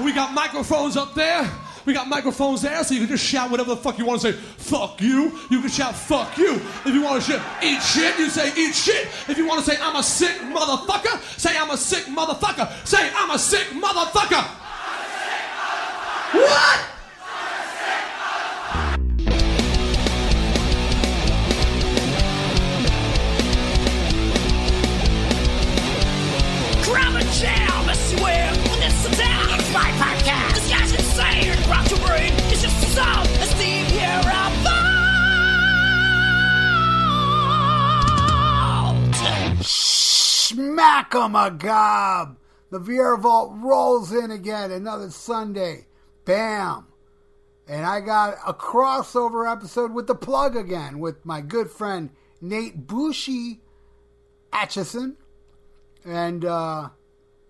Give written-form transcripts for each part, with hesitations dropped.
We got microphones up there. We got microphones there, so you can just shout whatever the fuck you want to say. Fuck you. You can shout fuck you. If you want to eat shit, you say eat shit. If you want to say I'm a sick motherfucker, say I'm a sick motherfucker. Say I'm a sick motherfucker. I'm a sick motherfucker. What? Grab a chair, messy where when it's a down. It's my podcast. This guy's insane. Rock your brain. It's just a song. It's the Viera Vault. Smack 'em a gob. The Viera Vault rolls in again. Another Sunday. Bam. And I got a crossover episode with the plug again with my good friend Nate Bushy Atchison. And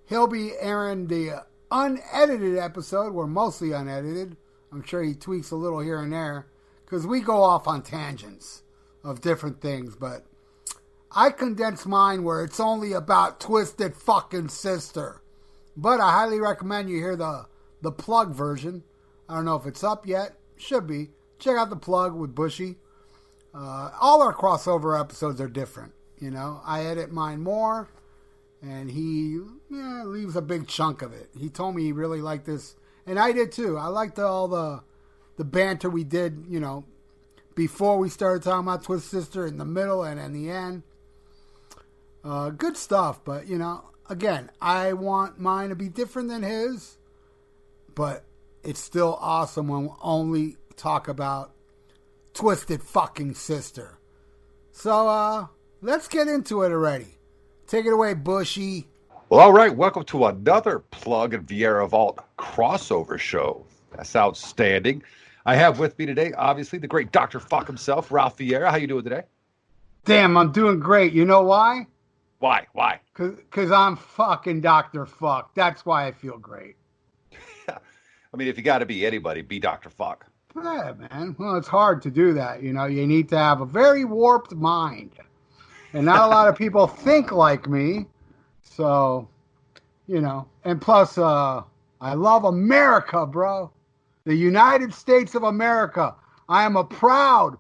he'll be airing the unedited episode. We're mostly unedited. I'm sure he tweaks a little here and there because we go off on tangents of different things. But I condense mine where it's only about Twisted fucking Sister. But I highly recommend you hear the plug version. I don't know if it's up yet. Should be. Check out the plug with Bushy. All our crossover episodes are different. You know, I edit mine more. And he leaves a big chunk of it. He told me he really liked this. And I did too. I liked all the banter we did, you know, before we started talking about Twisted Sister, in the middle and in the end. Good stuff. But, you know, again, I want mine to be different than his. But it's still awesome when we only talk about Twisted fucking Sister. So, let's get into it already. Take it away, Bushy. Well, all right. Welcome to another Plug and Viera Vault crossover show. That's outstanding. I have with me today, obviously, the great Dr. Fuck himself, Ralph Viera. How you doing today? Damn, I'm doing great. You know why? Why? Why? Because I'm fucking Dr. Fuck. That's why I feel great. I mean, if you got to be anybody, be Dr. Fuck. Yeah, man. Well, it's hard to do that. You know, you need to have a very warped mind. And not a lot of people think like me. So, you know. And plus, I love America, bro. The United States of America. I am a proud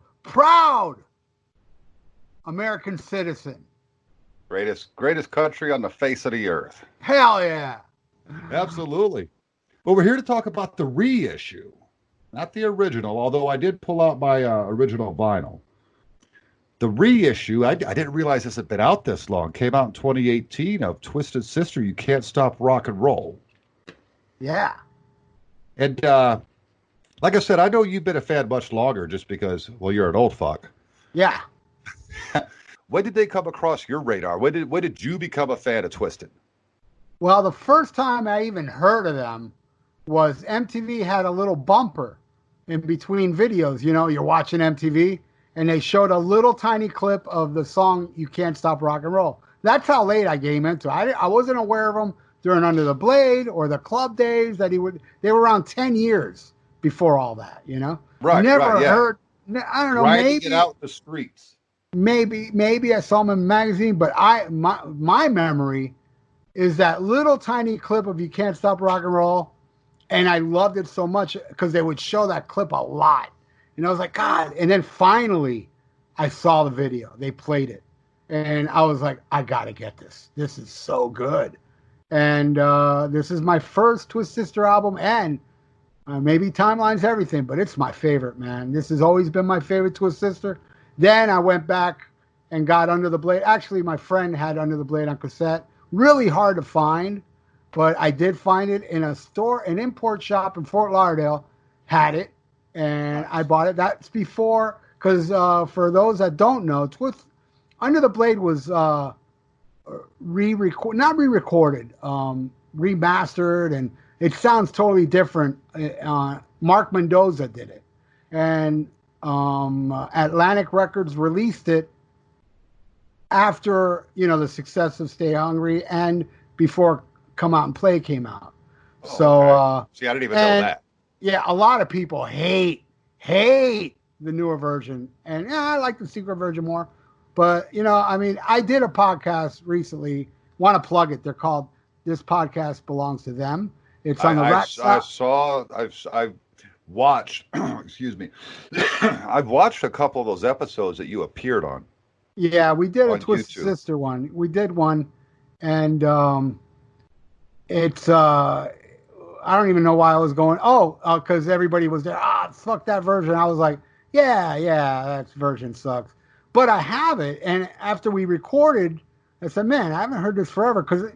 American citizen. Greatest country on the face of the earth. Hell yeah. Absolutely. Well, we're here to talk about the reissue. Not the original, although I did pull out my original vinyl. The reissue, I didn't realize this had been out this long. Came out in 2018 of Twisted Sister, You Can't Stop Rock and Roll. Yeah. And like I said, I know you've been a fan much longer just because, well, you're an old fuck. Yeah. When did they come across your radar? When did you become a fan of Twisted? Well, the first time I even heard of them was MTV had a little bumper in between videos. You know, you're watching MTV. And they showed a little tiny clip of the song You Can't Stop Rock and Roll. That's how late I came into it. I wasn't aware of them during Under the Blade or the club days that they were around 10 years before all that, you know? Right. Never right, yeah. heard, I don't know, Riding it out in the streets. Maybe I saw them in a magazine, but my memory is that little tiny clip of You Can't Stop Rock and Roll. And I loved it so much because they would show that clip a lot. And I was like, God. And then finally, I saw the video. They played it. And I was like, I got to get this. This is so good. And this is my first Twisted Sister album. And maybe timeline's everything, but it's my favorite, man. This has always been my favorite Twisted Sister. Then I went back and got Under the Blade. Actually, my friend had Under the Blade on cassette. Really hard to find. But I did find it in a store, an import shop in Fort Lauderdale. Had it. And I bought it. That's before, because for those that don't know, Under the Blade was not re-recorded, remastered, and it sounds totally different. Mark Mendoza did it. And Atlantic Records released it after, you know, the success of Stay Hungry and before Come Out and Play came out. Oh, so, okay. See, I didn't even know that. Yeah, a lot of people hate the newer version. And I like the secret version more. But, you know, I mean, I did a podcast recently. Want to plug it. They're called This Podcast Belongs to Them. It's on the I've watched, excuse me, I've watched a couple of those episodes that you appeared on. Yeah, we did a on Twisted YouTube. Sister one. We did one, and it's I don't even know why I was going. Oh, because everybody was there. Fuck that version. I was like, yeah, that version sucks. But I have it, and after we recorded, I said, man, I haven't heard this forever because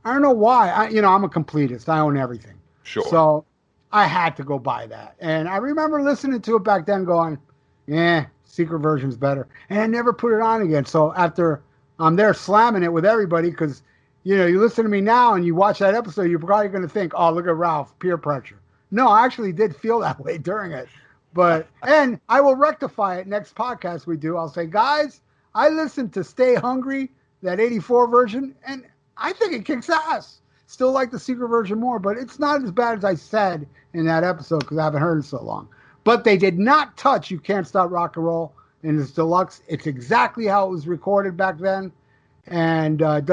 I don't know why. I'm a completist. I own everything. Sure. So I had to go buy that, and I remember listening to it back then, going, yeah, secret version's better, and I never put it on again. So after I'm there slamming it with everybody because. You listen to me now and you watch that episode, you're probably going to think, oh, look at Ralph, peer pressure. No, I actually did feel that way during it. And I will rectify it next podcast we do. I'll say, guys, I listened to Stay Hungry, that 84 version, and I think it kicks ass. Still like the secret version more, but it's not as bad as I said in that episode because I haven't heard it so long. But they did not touch You Can't Stop Rock and Roll in this deluxe. It's exactly how it was recorded back then. And it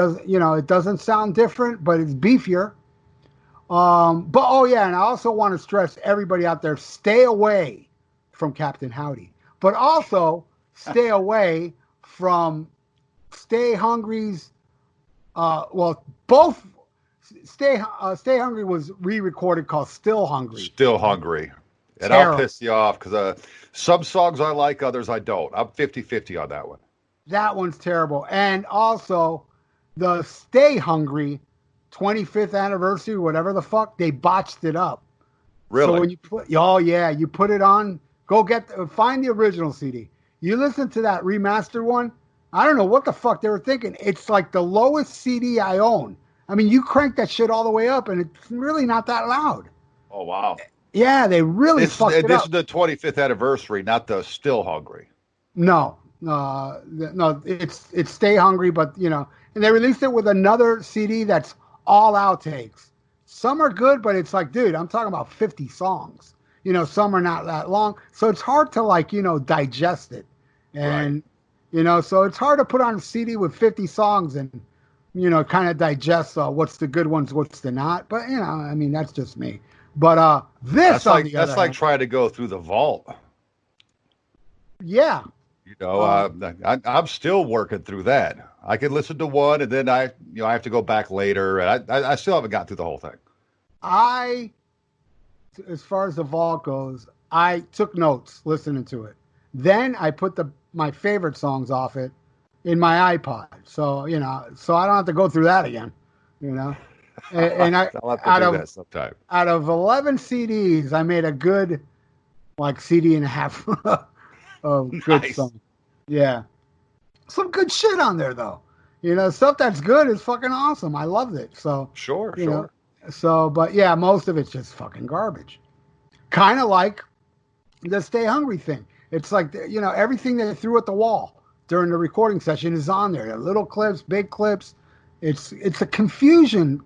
doesn't sound different, but it's beefier. And I also want to stress everybody out there: stay away from Captain Howdy, but also stay away from Stay Hungry's. Both Stay Hungry was re-recorded called Still Hungry. Still Hungry, and Terrible. I'll piss you off because some songs I like, others I don't. I'm 50-50 on that one. That one's terrible. And also, the Stay Hungry 25th anniversary, whatever the fuck, they botched it up. Really? So when you put it on, find the original CD. You listen to that remastered one, I don't know what the fuck they were thinking. It's like the lowest CD I own. I mean, you crank that shit all the way up, and it's really not that loud. Oh, wow. Yeah, they really fucked it up. This is the 25th anniversary, not the Still Hungry. No, it's Stay Hungry, but and they released it with another CD that's all outtakes. Some are good, but it's like, dude, I'm talking about 50 songs. Some are not that long, so it's hard to digest it, and so it's hard to put on a CD with 50 songs and kind of digest what's the good ones, what's the not. But I mean, that's just me. But that's like trying to go through the vault. Yeah. I'm still working through that. I can listen to one, and then I have to go back later, and I still haven't got through the whole thing. As far as the vault goes, I took notes listening to it. Then I put my favorite songs off it in my iPod, so so I don't have to go through that again. And I I'll have to do that sometime. Out of 11 CDs, I made a good CD and a half. Oh, good song. Yeah. Some good shit on there, though. Stuff that's good is fucking awesome. I loved it. So, sure. So, but yeah, most of it's just fucking garbage. Kind of like the Stay Hungry thing. It's like, everything they threw at the wall during the recording session is on there. Little clips, big clips. It's a confusing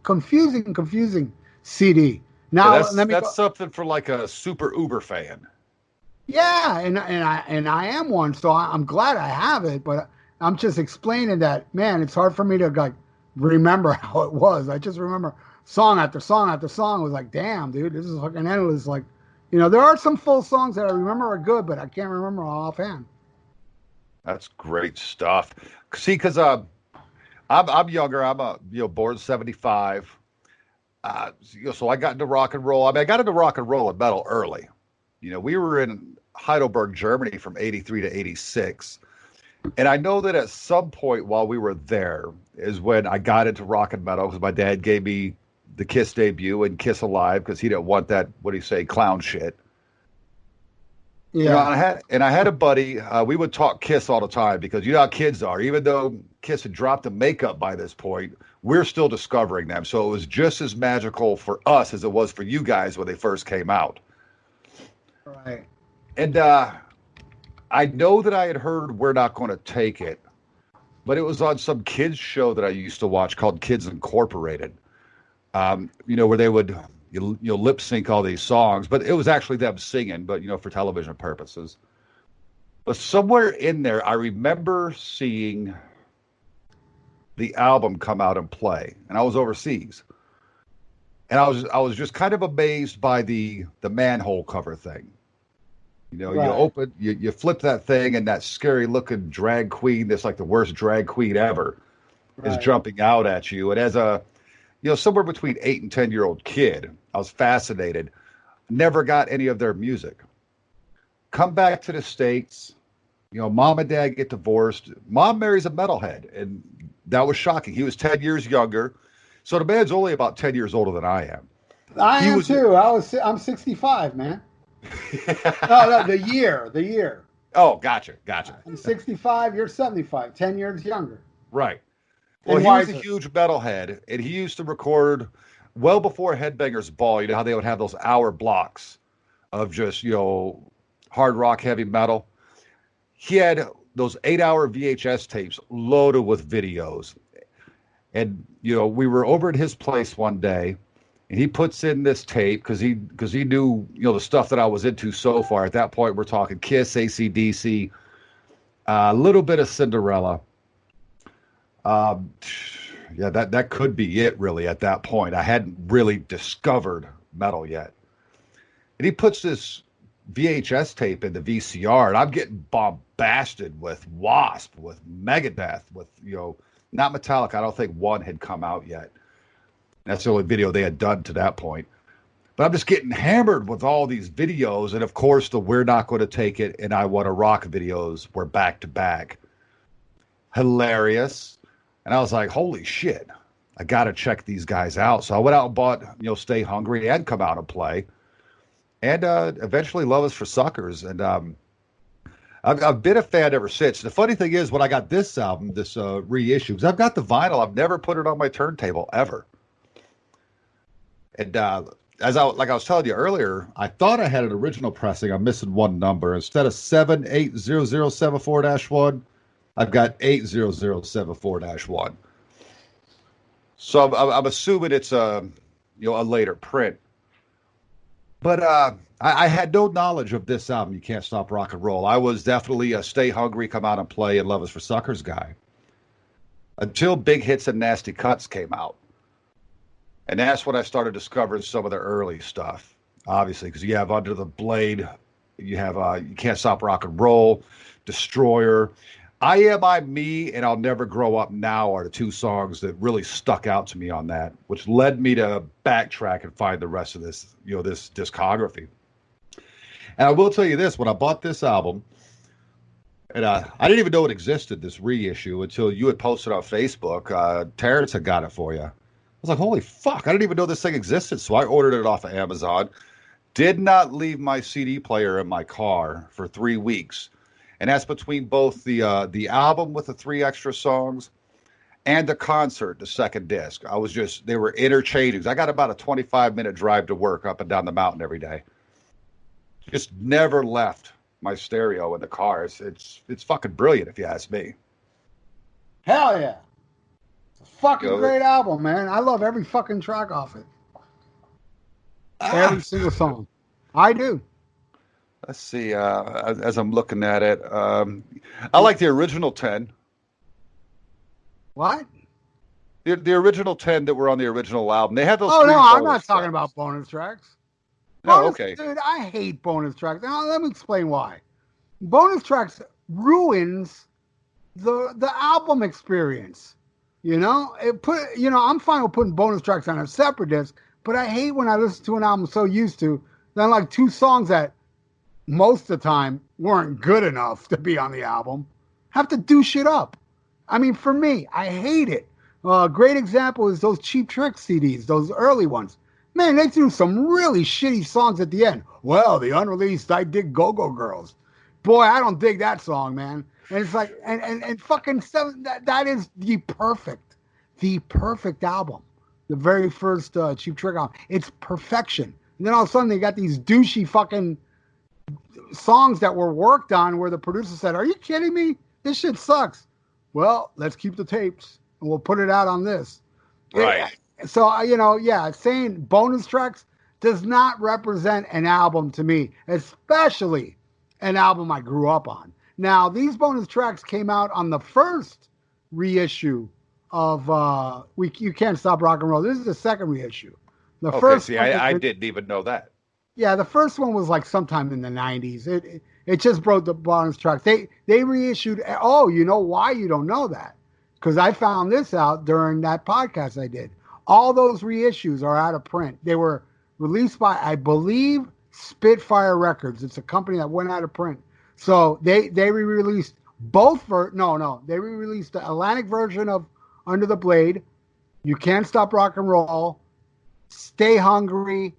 CD. Now, that's something for like a super Uber fan. Yeah, and I am one, so I'm glad I have it. But I'm just explaining that, man, it's hard for me to remember how it was. I just remember song after song after song. I was like, damn, dude, this is fucking endless. There are some full songs that I remember are good, but I can't remember offhand. That's great stuff. See, because I'm younger. I'm born 75. So I got into rock and roll. I mean, I got into rock and roll and metal early. We were in Heidelberg, Germany from 83 to 86. And I know that at some point while we were there is when I got into rock and metal because my dad gave me the Kiss debut and Kiss Alive because he didn't want that, clown shit. Yeah. And I had a buddy, we would talk Kiss all the time because you know how kids are. Even though Kiss had dropped the makeup by this point, we're still discovering them. So it was just as magical for us as it was for you guys when they first came out. Right. And I know that I had heard We're Not Going to Take It, but it was on some kids show that I used to watch called Kids Incorporated, where they would lip sync all these songs, but it was actually them singing, but for television purposes. But somewhere in there, I remember seeing the album come out and play, and I was overseas. And I was just kind of amazed by the manhole cover thing. You know, Right. you open, you flip that thing, and that scary looking drag queen that's like the worst drag queen ever is Right. jumping out at you. And as a, somewhere between 8 and 10-year-old kid, I was fascinated. Never got any of their music. Come back to the States, mom and dad get divorced. Mom marries a metalhead, and that was shocking. He was 10 years younger. So the man's only about 10 years older than I am. I He am was too. I'm 65, man. No, the year. Oh, gotcha. I'm 65. You're 75. 10 years younger. Right. Well, And he was a wiser. huge metalhead, and he used to record well before Headbangers Ball. You know how they would have those hour blocks of just, hard rock, heavy metal. He had those 8-hour VHS tapes loaded with videos. And, we were over at his place one day, and he puts in this tape because he knew, the stuff that I was into so far. At that point, we're talking Kiss, AC/DC, a little bit of Cinderella. Yeah, that could be it, really, at that point. I hadn't really discovered metal yet. And he puts this VHS tape in the VCR, and I'm getting bombasted with Wasp, with Megadeth, with, not Metallica. I don't think one had come out yet. That's the only video they had done to that point. But I'm just getting hammered with all these videos. And of course, the We're Not Going to Take It and I Want to Rock videos were back to back. Hilarious. And I was like, holy shit, I got to check these guys out. So I went out and bought, Stay Hungry and Come Out and Play. And eventually Love Is for Suckers. And I've been a fan ever since. The funny thing is, when I got this album, this reissue, because I've got the vinyl, I've never put it on my turntable ever. And like I was telling you earlier, I thought I had an original pressing. I'm missing one number. Instead of 7800074-1, I've got 80074-1. So I'm assuming it's a later print. But I had no knowledge of this album, You Can't Stop Rock and Roll. I was definitely a Stay Hungry, Come Out and Play, and Love Is for Suckers guy. Until Big Hits and Nasty Cuts came out. And that's when I started discovering some of the early stuff, obviously, because you have Under the Blade, you have You Can't Stop Rock and Roll, Destroyer. I Am I Me and I'll Never Grow Up Now are the two songs that really stuck out to me on that, which led me to backtrack and find the rest of this, this discography. And I will tell you this, when I bought this album, and I didn't even know it existed, this reissue, until you had posted on Facebook. Terrence had got it for you. I was like, holy fuck, I didn't even know this thing existed. So I ordered it off of Amazon. Did not leave my CD player in my car for 3 weeks. And that's between both the album with the 3 extra songs and the concert, the second disc. They were interchanging. I got about a 25-minute drive to work up and down the mountain every day. Just never left my stereo in the car. It's fucking brilliant, if you ask me. Hell yeah. Fucking great album, man. I love every fucking track off it. Every single song. I do. Let's see. As I'm looking at it, I like the original 10. What? The original 10 that were on the original album. They had those. Oh, three no, I'm bonus not talking tracks. about bonus tracks. No, okay. Dude, I hate bonus tracks. Now, let me explain why. Bonus tracks ruins the album experience. I'm fine with putting bonus tracks on a separate disc, but I hate when I listen to an album so used to, then like 2 songs that most of the time weren't good enough to be on the album, have to do shit up. I mean, for me, I hate it. A great example is those Cheap Trick CDs, those early ones. Man, they threw some really shitty songs at the end. Well, the unreleased I Dig Go-Go Girls. Boy, I don't dig that song, man. And it's like, and fucking stuff, that is the perfect album. The very first Cheap Trick album. It's perfection. And then all of a sudden they got these douchey fucking songs that were worked on where the producer said, are you kidding me? This shit sucks. Well, let's keep the tapes and we'll put it out on this. Right. So, saying bonus tracks does not represent an album to me, especially an album I grew up on. Now, these bonus tracks came out on the first reissue of You Can't Stop Rock and Roll. This is the second reissue. The Okay, first see, one I didn't even know that. yeah, the first one was like sometime in the 90s. It just broke the bonus track. They reissued. Oh, you know why you don't know that? Because I found this out during that podcast I did. All those reissues are out of print. They were released by, I believe, Spitfire Records. It's a company that went out of print. So they re-released both they re-released the Atlantic version of Under the Blade, You Can't Stop Rock and Roll, Stay Hungry,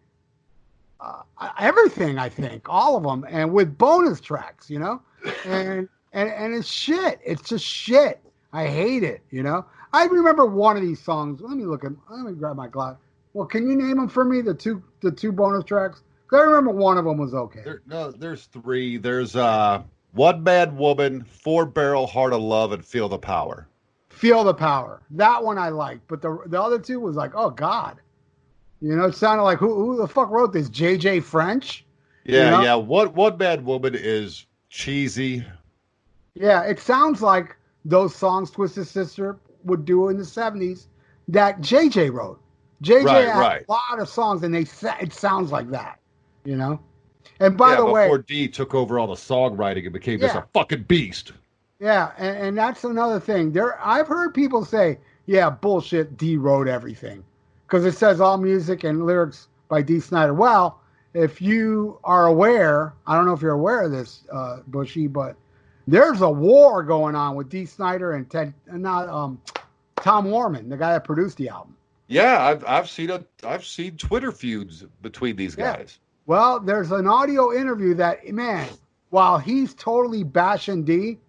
everything, I think, all of them, and with bonus tracks, and it's shit. It's just shit. I hate it. I remember one of these songs. Let me grab my glass. Well, can you name them for me? The two bonus tracks. 'Cause I remember one of them was okay. There's three. There's One Bad Woman, Four Barrel Heart of Love, and Feel the Power. Feel the Power. That one I liked, but the other two was like, oh God. It sounded like who the fuck wrote this? J.J. French? Yeah. One Bad Woman is cheesy. Yeah, it sounds like those songs Twisted Sister would do in the 70s that J.J. wrote. J.J. had a lot of songs, and it sounds like that, And by the way, before D took over all the songwriting and became just a fucking beast. Yeah, and that's another thing. I've heard people say, yeah, bullshit, D wrote everything. Because it says all music and lyrics by D. Snyder. Well, if you are aware, I don't know if you're aware of this, Bushy, but there's a war going on with D. Snyder and Tom Warman, the guy that produced the album. Yeah, I've seen Twitter feuds between these guys. Well, there's an audio interview that, man, while he's totally bashing D,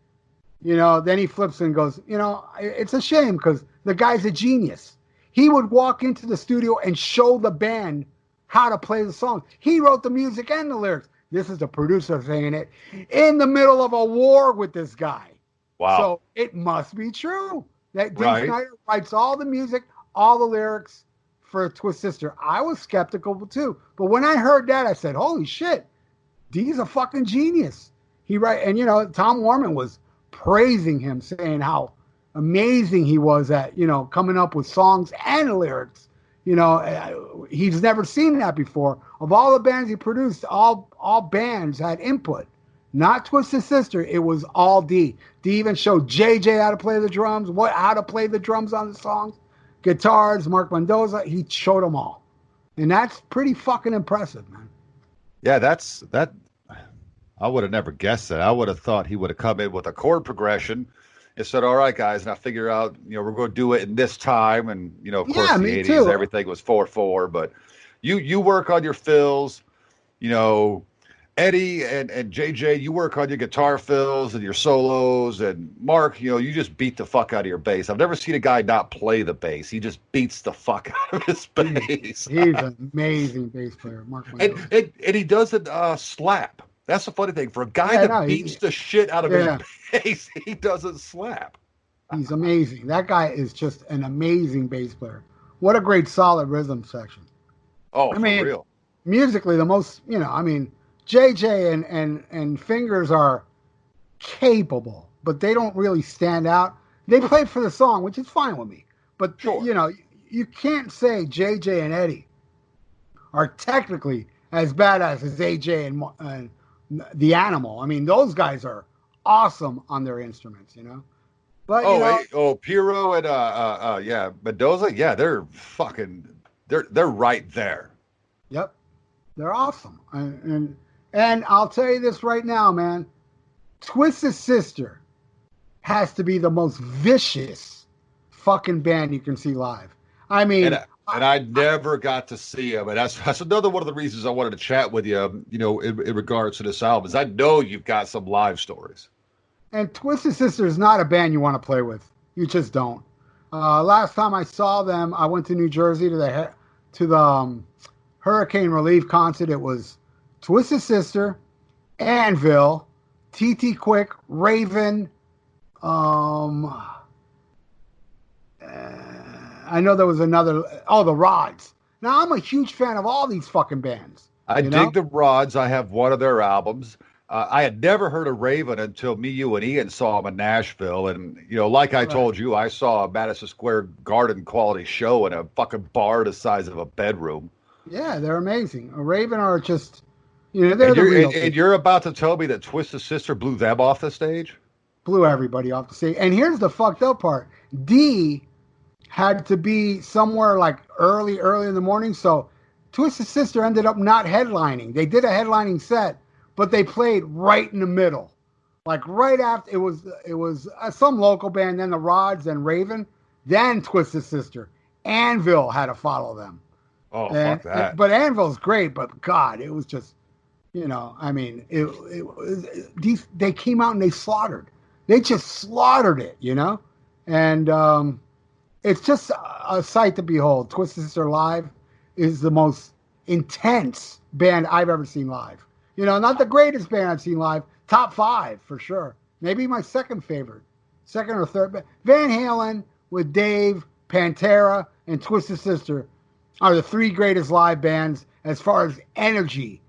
then he flips and goes, it's a shame because the guy's a genius. He would walk into the studio and show the band how to play the song. He wrote the music and the lyrics. This is the producer saying it in the middle of a war with this guy. Wow. So it must be true that D. Snyder writes all the music, all the lyrics for Twisted Sister. I was skeptical too. But when I heard that, I said, holy shit, D's a fucking genius. And Tom Warman was praising him, saying how amazing he was at, coming up with songs and lyrics. He's never seen that before. Of all the bands he produced, all bands had input. Not Twisted Sister. It was all D. D even showed JJ how to play the drums, how to play the drums on the songs, guitars, Mark Mendoza. He showed them all. And that's pretty fucking impressive, man. Yeah, that. I would have never guessed that. I would have thought he would have come in with a chord progression and said, all right, guys, now figure out, we're going to do it in this time. And, of course, the 80s, too. Everything was 4/4. But you work on your fills, Eddie and JJ, you work on your guitar fills and your solos. And Mark, you just beat the fuck out of your bass. I've never seen a guy not play the bass. He just beats the fuck out of his bass. He's an amazing bass player, Mark. And he doesn't slap. That's the funny thing. For a guy that beats the shit out of his bass, he doesn't slap. He's amazing. That guy is just an amazing bass player. What a great solid rhythm section. Oh, for real. Musically, the most, JJ and Fingers are capable, but they don't really stand out. They play for the song, which is fine with me. But, you can't say JJ and Eddie are technically as badass as AJ and the Animal. I mean, those guys are awesome on their instruments, But Piro and Mendoza, they're fucking they're right there. Yep, they're awesome. And I'll tell you this right now, man. Twisted Sister has to be the most vicious fucking band you can see live. I mean. And I never got to see him. And that's another one of the reasons I wanted to chat with you, in regards to this album, is I know you've got some live stories. And Twisted Sister is not a band you want to play with. You just don't. Last time I saw them, I went to New Jersey to the Hurricane Relief concert. It was Twisted Sister, Anvil, TT Quick, Raven, I know there was another. The Rods. Now, I'm a huge fan of all these fucking bands. I dig the Rods. I have one of their albums. I had never heard of Raven until me, you, and Ian saw him in Nashville. And, like I told you, I saw a Madison Square Garden quality show in a fucking bar the size of a bedroom. Yeah, they're amazing. Raven are just, they're And the you're real and deal. you're about to tell me that Twisted Sister blew them off the stage? Blew everybody off the stage. And here's the fucked up part. D had to be somewhere like early in the morning. So Twisted Sister ended up not headlining. They did a headlining set, but they played right in the middle. Like right after it was some local band, then the Rods and Raven, then Twisted Sister. Anvil had to follow them. Oh, And, fuck that. but Anvil's great, but God, it was just, I mean, they came out and they slaughtered. They just slaughtered it. And it's just a sight to behold. Twisted Sister live is the most intense band I've ever seen live. Not the greatest band I've seen live, top 5 for sure. Maybe my second favorite, second or third. Van Halen with Dave, Pantera, and Twisted Sister are the 3 greatest live bands as far as energy.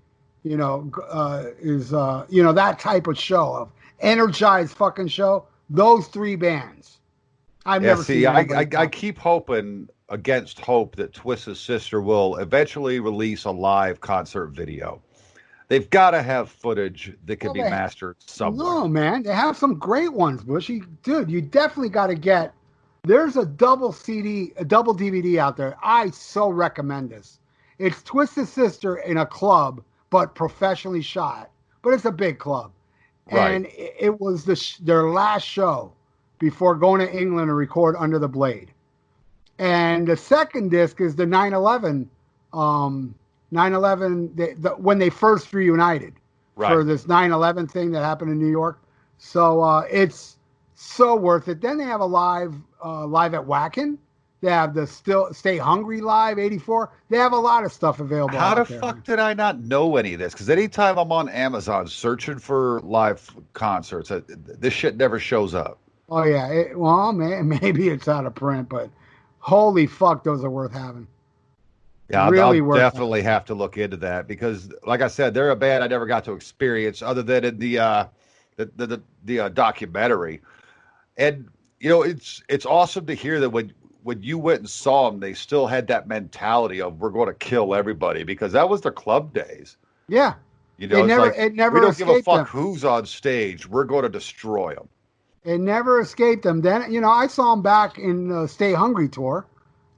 That type of show of energized fucking show. Those 3 bands. I've Yeah, never see, seen anybody I top. keep hoping against hope that Twisted Sister will eventually release a live concert video. They've got to have footage that can Well, be mastered no, somewhere. man, they have some great ones, Bushy. Dude, you definitely got to get. There's a double CD, a double DVD out there. I so recommend this. It's Twisted Sister in a club, but professionally shot. But it's a big club, Right. and it was their last show before going to England to record Under the Blade. And the second disc is the 9/11, 9/11 when they first reunited Right. for this 9/11 thing that happened in New York. So it's so worth it. Then they have a live at Wacken. They have the Still Stay Hungry live '84. They have a lot of stuff available How the out there, fuck man. did I not know any of this? Because anytime I'm on Amazon searching for live concerts, this shit never shows up. Oh yeah, well, maybe it's out of print, but holy fuck, those are worth having. Yeah, I'll Really worth having. definitely have to look into that because, like I said, they're a band I never got to experience other than in the documentary. And it's awesome to hear that when you went and saw them, they still had that mentality of we're going to kill everybody because that was their club days. Yeah, It's like it we never don't give a escaped fuck them. who's on stage. We're going to destroy them. It never escaped them. Then, I saw them back in the Stay Hungry tour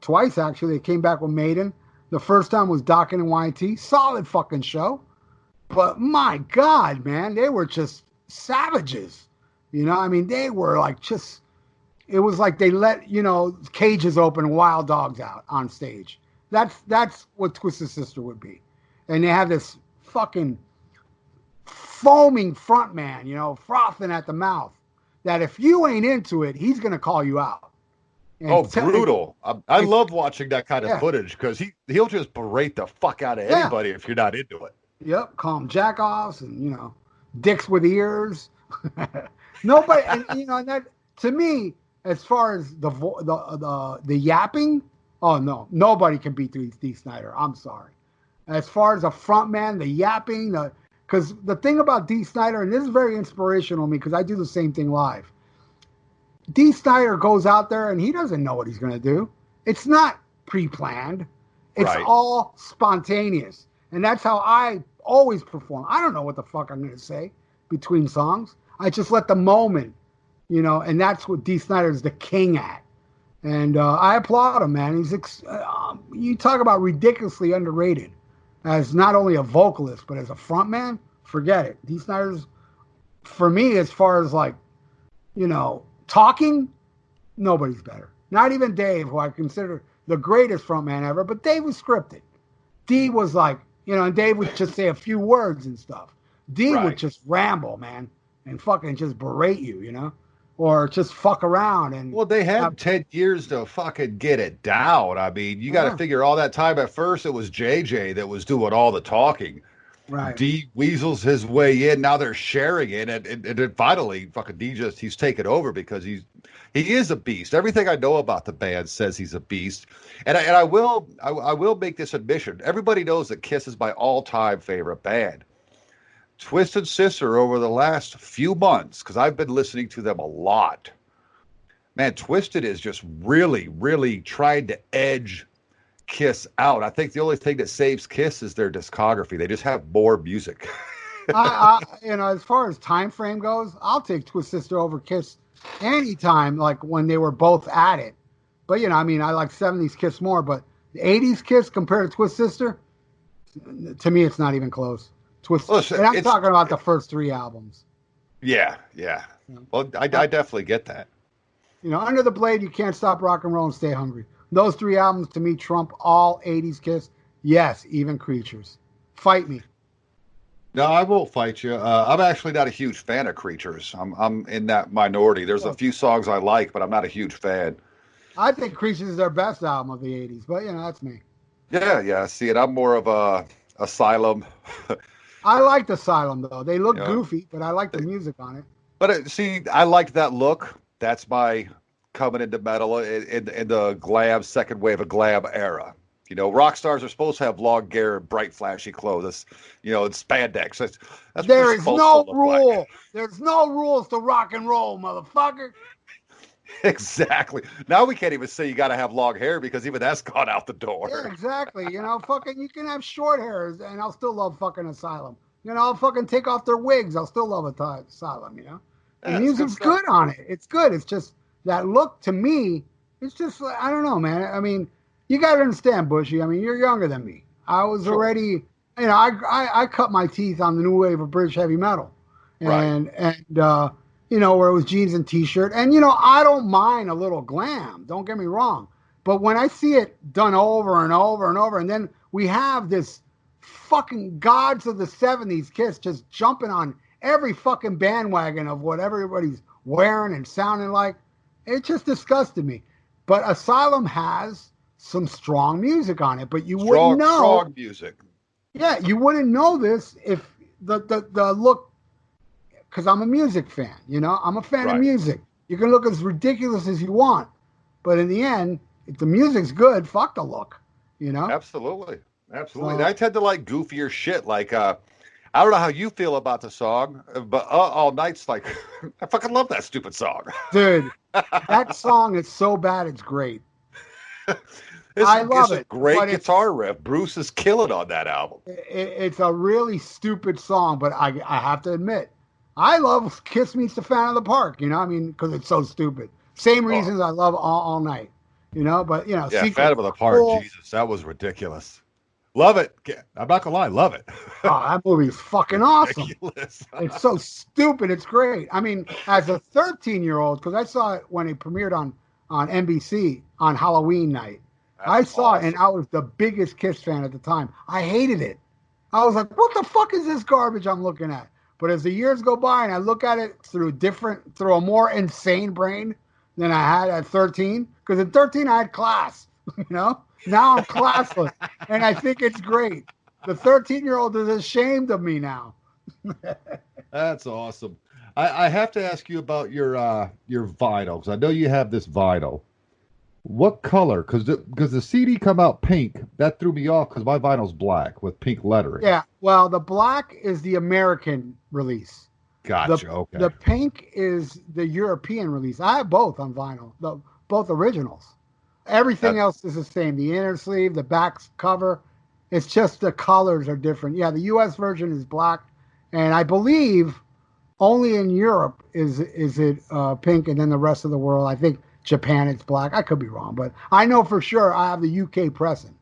twice, actually. They came back with Maiden. The first time was Dokken and YT. Solid fucking show. But my God, man, they were just savages. I mean, they were like just, it was like they let, cages open and wild dogs out on stage. That's what Twisted Sister would be. And they have this fucking foaming front man, frothing at the mouth. That if you ain't into it, he's gonna call you out. Oh, And brutal! I and, love watching that kind of yeah, footage because he'll just berate the fuck out of yeah, anybody if you're not into it. yep. Call them jackoffs and dicks with ears. Nobody, and and that to me, as far as the yapping, oh no, nobody can beat D. Snyder. I'm sorry. As far as a front man, the yapping, because the thing about D. Snyder, and this is very inspirational to me because I do the same thing live. D. Snyder goes out there and he doesn't know what he's going to do. It's not pre-planned. It's Right. all spontaneous. And that's how I always perform. I don't know what the fuck I'm going to say between songs. I just let the moment, and that's what D. Snyder's the king at. And I applaud him, man. You talk about ridiculously underrated as not only a vocalist, but as a frontman. Forget it. D. Snyder's, for me, as far as like, talking, nobody's better. Not even Dave, who I consider the greatest frontman ever, but Dave was scripted. D was like, and Dave would just say a few words and stuff. D would Right. just ramble, man, and fucking just berate you, or just fuck around and Well, they uh, had 10 years to fucking get it down. I mean, you got to yeah, figure all that time. At first, it was JJ that was doing all the talking. right. D weasels his way in. Now they're sharing it, and then finally, fucking he's taken over because he is a beast. Everything I know about the band says he's a beast, and I will make this admission. Everybody knows that Kiss is my all-time favorite band. Twisted Sister over the last few months, because I've been listening to them a lot. Man, Twisted is just really, really trying to edge Kiss out. I think the only thing that saves Kiss is their discography. They just have more music. As far as time frame goes, I'll take Twist Sister over Kiss anytime, like when they were both at it. But I like 70s Kiss more, but the 80s Kiss compared to Twist Sister, to me, it's not even close. Listen, and I'm talking about the first 3 albums. Yeah. Well, I definitely get that. Under the Blade, You Can't Stop Rock and Roll, and Stay Hungry. Those 3 albums, to me, trump all 80s Kiss. Yes, even Creatures. Fight me. No, I won't fight you. I'm actually not a huge fan of Creatures. I'm in that minority. There's a few songs I like, but I'm not a huge fan. I think Creatures is their best album of the 80s, but, that's me. Yeah. See it. I'm more of a Asylum. I liked Asylum, though. They look goofy, but I like the music on it. But see, I liked that look. That's my coming into metal in the glam, second wave of glam era. Rock stars are supposed to have long hair and bright, flashy clothes. And spandex. That's there is no rule. Like. There's no rules to rock and roll, motherfucker. Exactly. Now we can't even say you got to have long hair because even that's gone out the door. Yeah, exactly. Fucking, you can have short hairs and I'll still love fucking Asylum. I'll fucking take off their wigs. I'll still love Asylum, The music's good on it. It's good. It's just that look to me, it's just, I don't know, man. You got to understand, Bushy. You're younger than me. I was already, I cut my teeth on the new wave of British heavy metal. And where it was jeans and t-shirt. And, I don't mind a little glam. Don't get me wrong. But when I see it done over and over and over, and then we have this fucking gods of the 70s Kiss just jumping on every fucking bandwagon of what everybody's wearing and sounding like, it just disgusted me. But Asylum has some strong music on it, but you wouldn't know. Strong music. Yeah, you wouldn't know this if the look, because I'm a music fan, I'm a fan of music. You can look as ridiculous as you want, but in the end, if the music's good, fuck the look, Absolutely. I tend to like goofier shit. Like, I don't know how you feel about the song, but All Night's like, I fucking love that stupid song. Dude, that song is so bad, it's great. I love it. Great guitar riff. Bruce is killing on that album. It's a really stupid song, but I have to admit, I love Kiss Meets the Fan of the Park, because it's so stupid. Same reasons I love All Night, but, Yeah, Fan of the Park, Jesus, that was ridiculous. Love it. I'm not going to lie, love it. Oh, that movie is fucking awesome. It's so stupid, it's great. As a 13-year-old, because I saw it when it premiered on NBC on Halloween night. I saw it, and I was the biggest Kiss fan at the time. I hated it. I was like, what the fuck is this garbage I'm looking at? But as the years go by and I look at it through a more insane brain than I had at 13, because at 13 I had class, Now I'm classless, and I think it's great. The 13-year-old is ashamed of me now. That's awesome. I have to ask you about your vinyl, because I know you have this vinyl. What color? Because the CD come out pink. That threw me off because my vinyl's black with pink lettering. Yeah, well, the black is the American release. Gotcha. Okay. The pink is the European release. I have both on vinyl, both originals. Everything else is the same. The inner sleeve, the back cover. It's just the colors are different. Yeah, the U.S. version is black, and I believe only in Europe is it pink, and then the rest of the world, I think Japan, it's black. I could be wrong, but I know for sure I have the UK pressing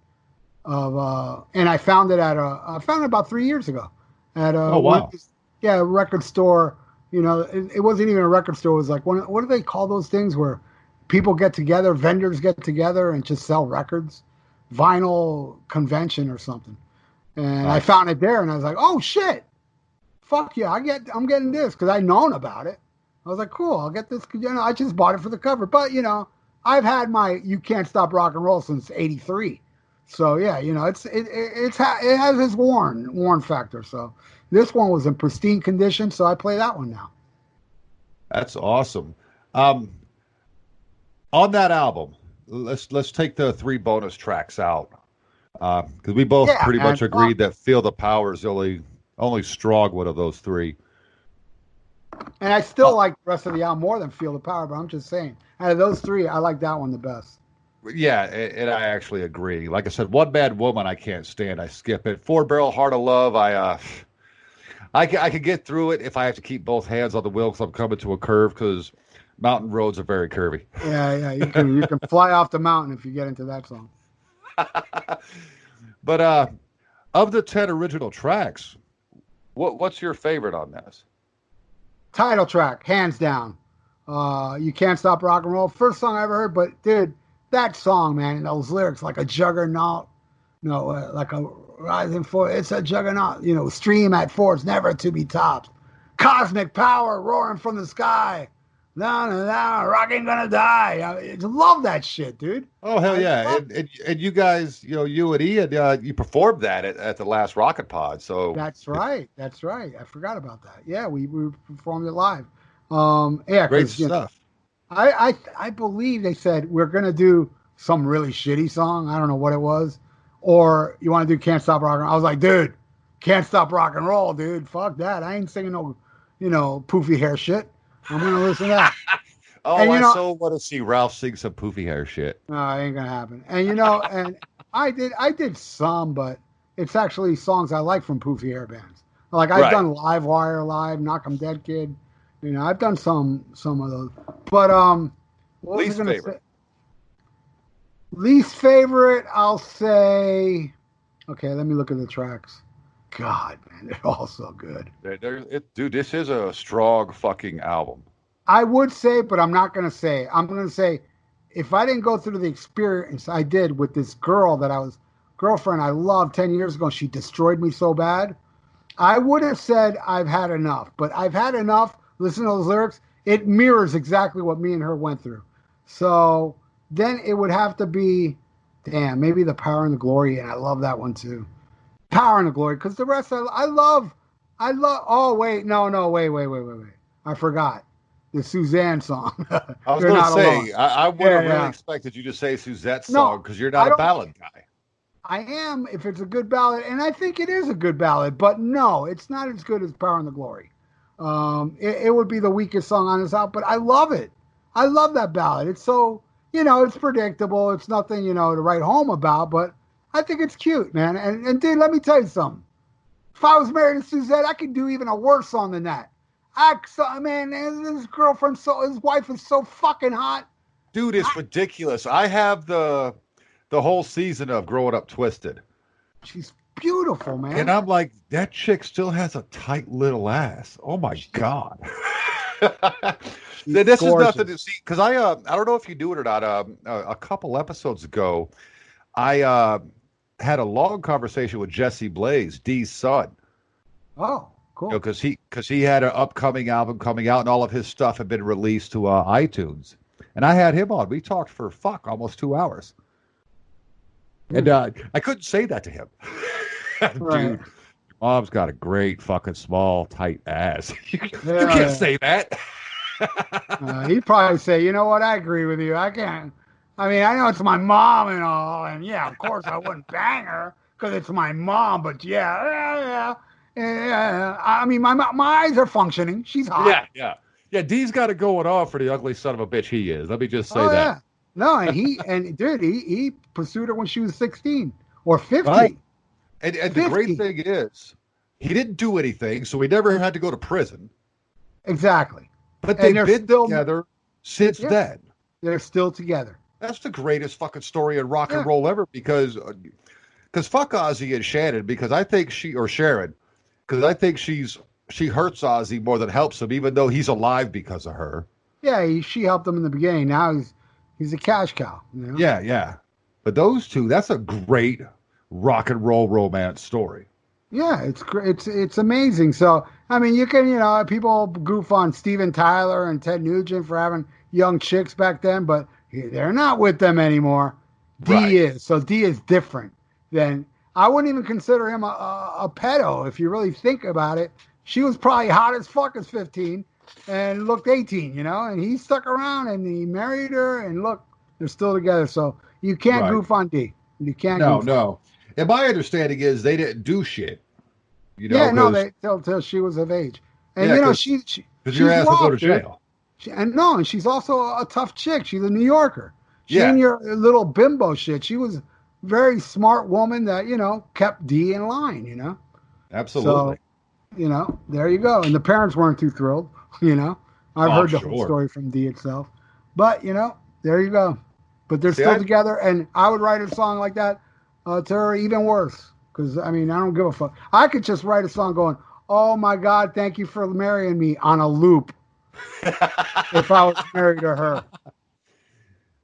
of, and I found it I found it about 3 years ago at a record store. It wasn't even a record store. It was like, what do they call those things where people get together, vendors get together and just sell records? Vinyl convention or something. And I found it there and I was like, oh shit, fuck yeah, I'm getting this, because I'd known about it. I was like, cool, I'll get this. I just bought it for the cover. But, I've had my You Can't Stop Rock and Roll since '83. So, yeah, it has its worn factor. So this one was in pristine condition, so I play that one now. That's awesome. On that album, let's take the 3 bonus tracks out. Because we both pretty much agreed that Feel the Power is the only strong one of those 3. And I still like the rest of the album more than Feel the Power, but I'm just saying, out of those 3, I like that one the best. Yeah, and I actually agree. Like I said, One Bad Woman, I can't stand. I skip it. Four Barrel Heart of Love, I can get through it if I have to keep both hands on the wheel because I'm coming to a curve because mountain roads are very curvy. Yeah, you can fly off the mountain if you get into that song. But of the 10 original tracks, what's your favorite on this? Title track, hands down. You Can't Stop Rock and Roll. First song I ever heard, but dude, that song, man, those lyrics, like a juggernaut, like a rising force, it's a juggernaut, stream at force, never to be topped. Cosmic power roaring from the sky. No, rock ain't gonna die. I love that shit, dude. Oh, hell yeah. And you guys, you and Ian, you performed that at the last Rocket Pod. So That's right. I forgot about that. Yeah, we performed it live. Yeah, great 'cause, stuff. I believe they said we're gonna do some really shitty song. I don't know what it was, or you want to do Can't Stop Rock and Roll. I was like, dude, Can't Stop Rock and Roll, dude. Fuck that. I ain't singing no, poofy hair shit. I'm gonna listen to that. Oh, And, I so want to see Ralph sing some poofy hair shit. No, it ain't gonna happen. And and I did some, but it's actually songs I like from poofy hair bands. Like I've done Live Wire live, Knock 'em Dead Kid. I've done some of those. But what was Least I gonna favorite. say? Least favorite, I'll say. Okay, let me look at the tracks. God, man, they're all so good. Dude, this is a strong fucking album. I would say, but I'm not going to say. I'm going to say, if I didn't go through the experience I did with this girl that girlfriend I loved 10 years ago, she destroyed me so bad, I would have said I've had enough. But I've had enough. Listen to those lyrics. It mirrors exactly what me and her went through. So then it would have to be, damn, maybe The Power and the Glory. And I love that one too. Power and the Glory. Because the rest I love. Oh, wait. No. Wait. I forgot. The Suzanne song. I was going to say, I would have really expected you to say Suzette's song because you're not a ballad guy. I am if it's a good ballad, and I think it is a good ballad, but no, it's not as good as Power and the Glory. It would be the weakest song on this album, but I love it. I love that ballad. It's so, it's predictable. It's nothing, to write home about, but I think it's cute, man. And dude, let me tell you something. If I was married to Suzette, I could do even a worse song than that. Man, his girlfriend, his wife is so fucking hot. Dude, it's ridiculous. I have the whole season of Growing Up Twisted. She's beautiful, man. And I'm like, that chick still has a tight little ass. Oh my God. This is nothing to see because I don't know if you do it or not. A couple episodes ago, I had a long conversation with Jesse Blaze, Dee's son. Oh. Cool. Because he had an upcoming album coming out, and all of his stuff had been released to iTunes. And I had him on. We talked for almost 2 hours. And I couldn't say that to him. Dude, mom's got a great fucking small, tight ass. You can't say that. He'd probably say, you know what? I agree with you. I can't. I mean, I know it's my mom and all, and yeah, of course I wouldn't bang her because it's my mom. But yeah. I mean, my eyes are functioning. She's hot. Yeah. Dee's got it going on for the ugly son of a bitch he is. Let me just say that. Yeah. No, and he pursued her when she was 16 or 15. Right. And the great thing is, he didn't do anything, so he never had to go to prison. Exactly. But they've been together since then. They're still together. That's the greatest fucking story in rock and roll ever because fuck Ozzy and Shannon because I think Sharon. Because I think she hurts Ozzy more than helps him, even though he's alive because of her. Yeah, she helped him in the beginning. Now he's a cash cow. Yeah. But those two, that's a great rock and roll romance story. Yeah, it's great. It's amazing. So I mean, you can people goof on Steven Tyler and Ted Nugent for having young chicks back then, but they're not with them anymore. Dee is. So Dee is different than. I wouldn't even consider him a pedo if you really think about it. She was probably hot as fuck as 15 and looked 18, and he stuck around and he married her and look, they're still together. So you can't goof on D. You can't. No. And my understanding is they didn't do shit. They till she was of age. And she's your ass will go to jail. And she's also a tough chick. She's a New Yorker. She Yeah. and your little bimbo shit. She was a very smart woman that, kept D in line, Absolutely. So, there you go. And the parents weren't too thrilled, you know. I've Oh, I'm heard the whole sure. story from D itself. But, there you go. But they're See, still together, and I would write a song like that to her even worse. Because, I don't give a fuck. I could just write a song going, oh my God, thank you for marrying me on a loop if I was married to her.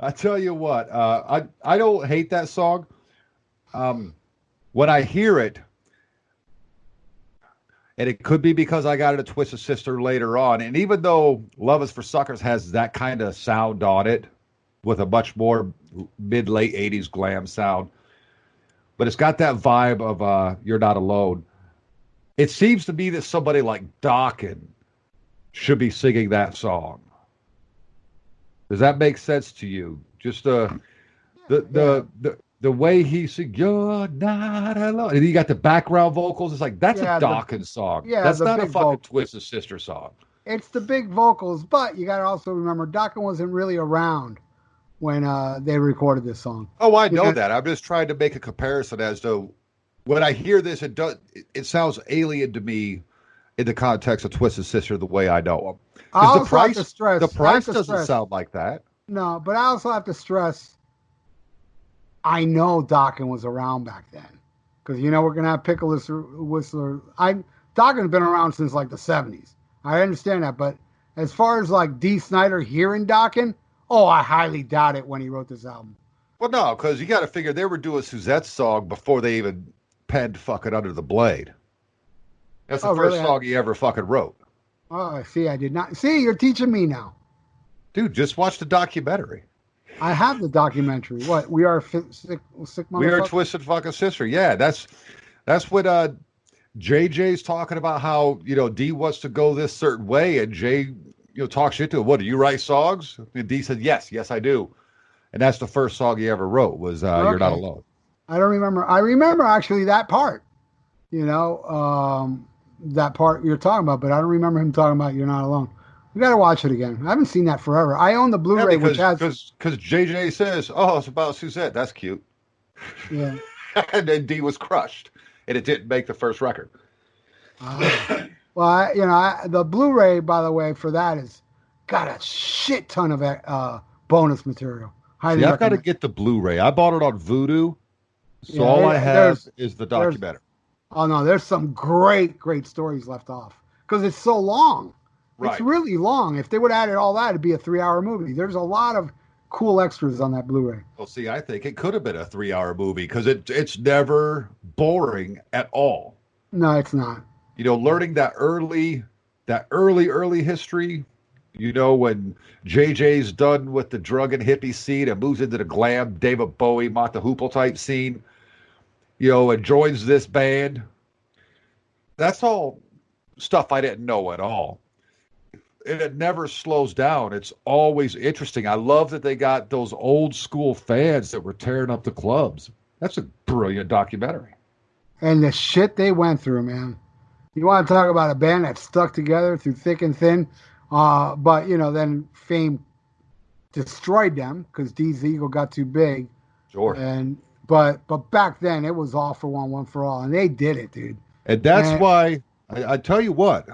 I tell you what, I don't hate that song. When I hear it, and it could be because I got it a Twisted Sister later on, and even though Love Is for Suckers has that kind of sound on it, with a much more mid late '80s glam sound, but it's got that vibe of "You're Not Alone." It seems to me that somebody like Dokken should be singing that song. Does that make sense to you? Just the way he sings, "You're not alone," and you got the background vocals. It's like that's a Yeah, Dawkins song. yeah, That's the not a big fucking vocal. Twisted Sister song. It's the big vocals, but you got to also remember Dokken wasn't really around when they recorded this song. Oh, I You know know, that. I'm just trying to make a comparison as to when I hear this. It sounds alien to me in the context of Twisted Sister the way I know them. I Because also have to stress. the I have price to doesn't stress. sound like that. No, but I also have to stress. I know Dokken was around back then because we're gonna have Pickle Whistler. Dokken's been around since like the '70s. I understand that, but as far as like D. Snyder hearing Dokken, oh, I highly doubt it when he wrote this album. Well, no, because you got to figure they were doing Suzette's song before they even penned "Fucking Under the Blade." That's the Oh, first really? song he ever fucking wrote. Oh, I see. I did not see. You're teaching me now. Dude, just watch the documentary. I have the documentary. What? We are sick We are motherfuckers. Twisted Fucking Sister. Yeah, that's what JJ's talking about how, D wants to go this certain way and Jay, talks shit to him. What, do you write songs? And D said, yes, I do. And that's the first song he ever wrote was You're Not Okay. Alone. I don't remember. I remember actually that part. That part you're talking about, but I don't remember him talking about "You're Not Alone." We got to watch it again. I haven't seen that forever. I own the Yeah, Blu-ray, which has because JJ says, oh, it's about Suzette. That's cute. yeah. And then D was crushed. And it didn't make the first record. Well, the Blu-ray, by the way, for that is got a shit ton of bonus material. Highly See, I've got to recommend. get the Blu-ray. I bought it on Voodoo. So Yeah, all I have there's- is the documentary. Oh no, there's some great stories left off because it's so long. Right. It's really long. If they would have added all that, it'd be a 3-hour movie. There's a lot of cool extras on that Blu-ray. Well, see, I think it could have been a 3-hour movie because it's never boring at all. No, it's not. Learning that early history, when JJ's done with the drug and hippie scene and moves into the glam David Bowie, Mott the Hoople type scene, and joins this band. That's all stuff I didn't know at all. And it never slows down. It's always interesting. I love that they got those old school fans that were tearing up the clubs. That's a brilliant documentary. And the shit they went through, man. You want to talk about a band that stuck together through thick and thin, but then fame destroyed them because Dee's ego got too big. Sure. But back then it was all for one for all, and they did it, dude. And that's why I tell you what,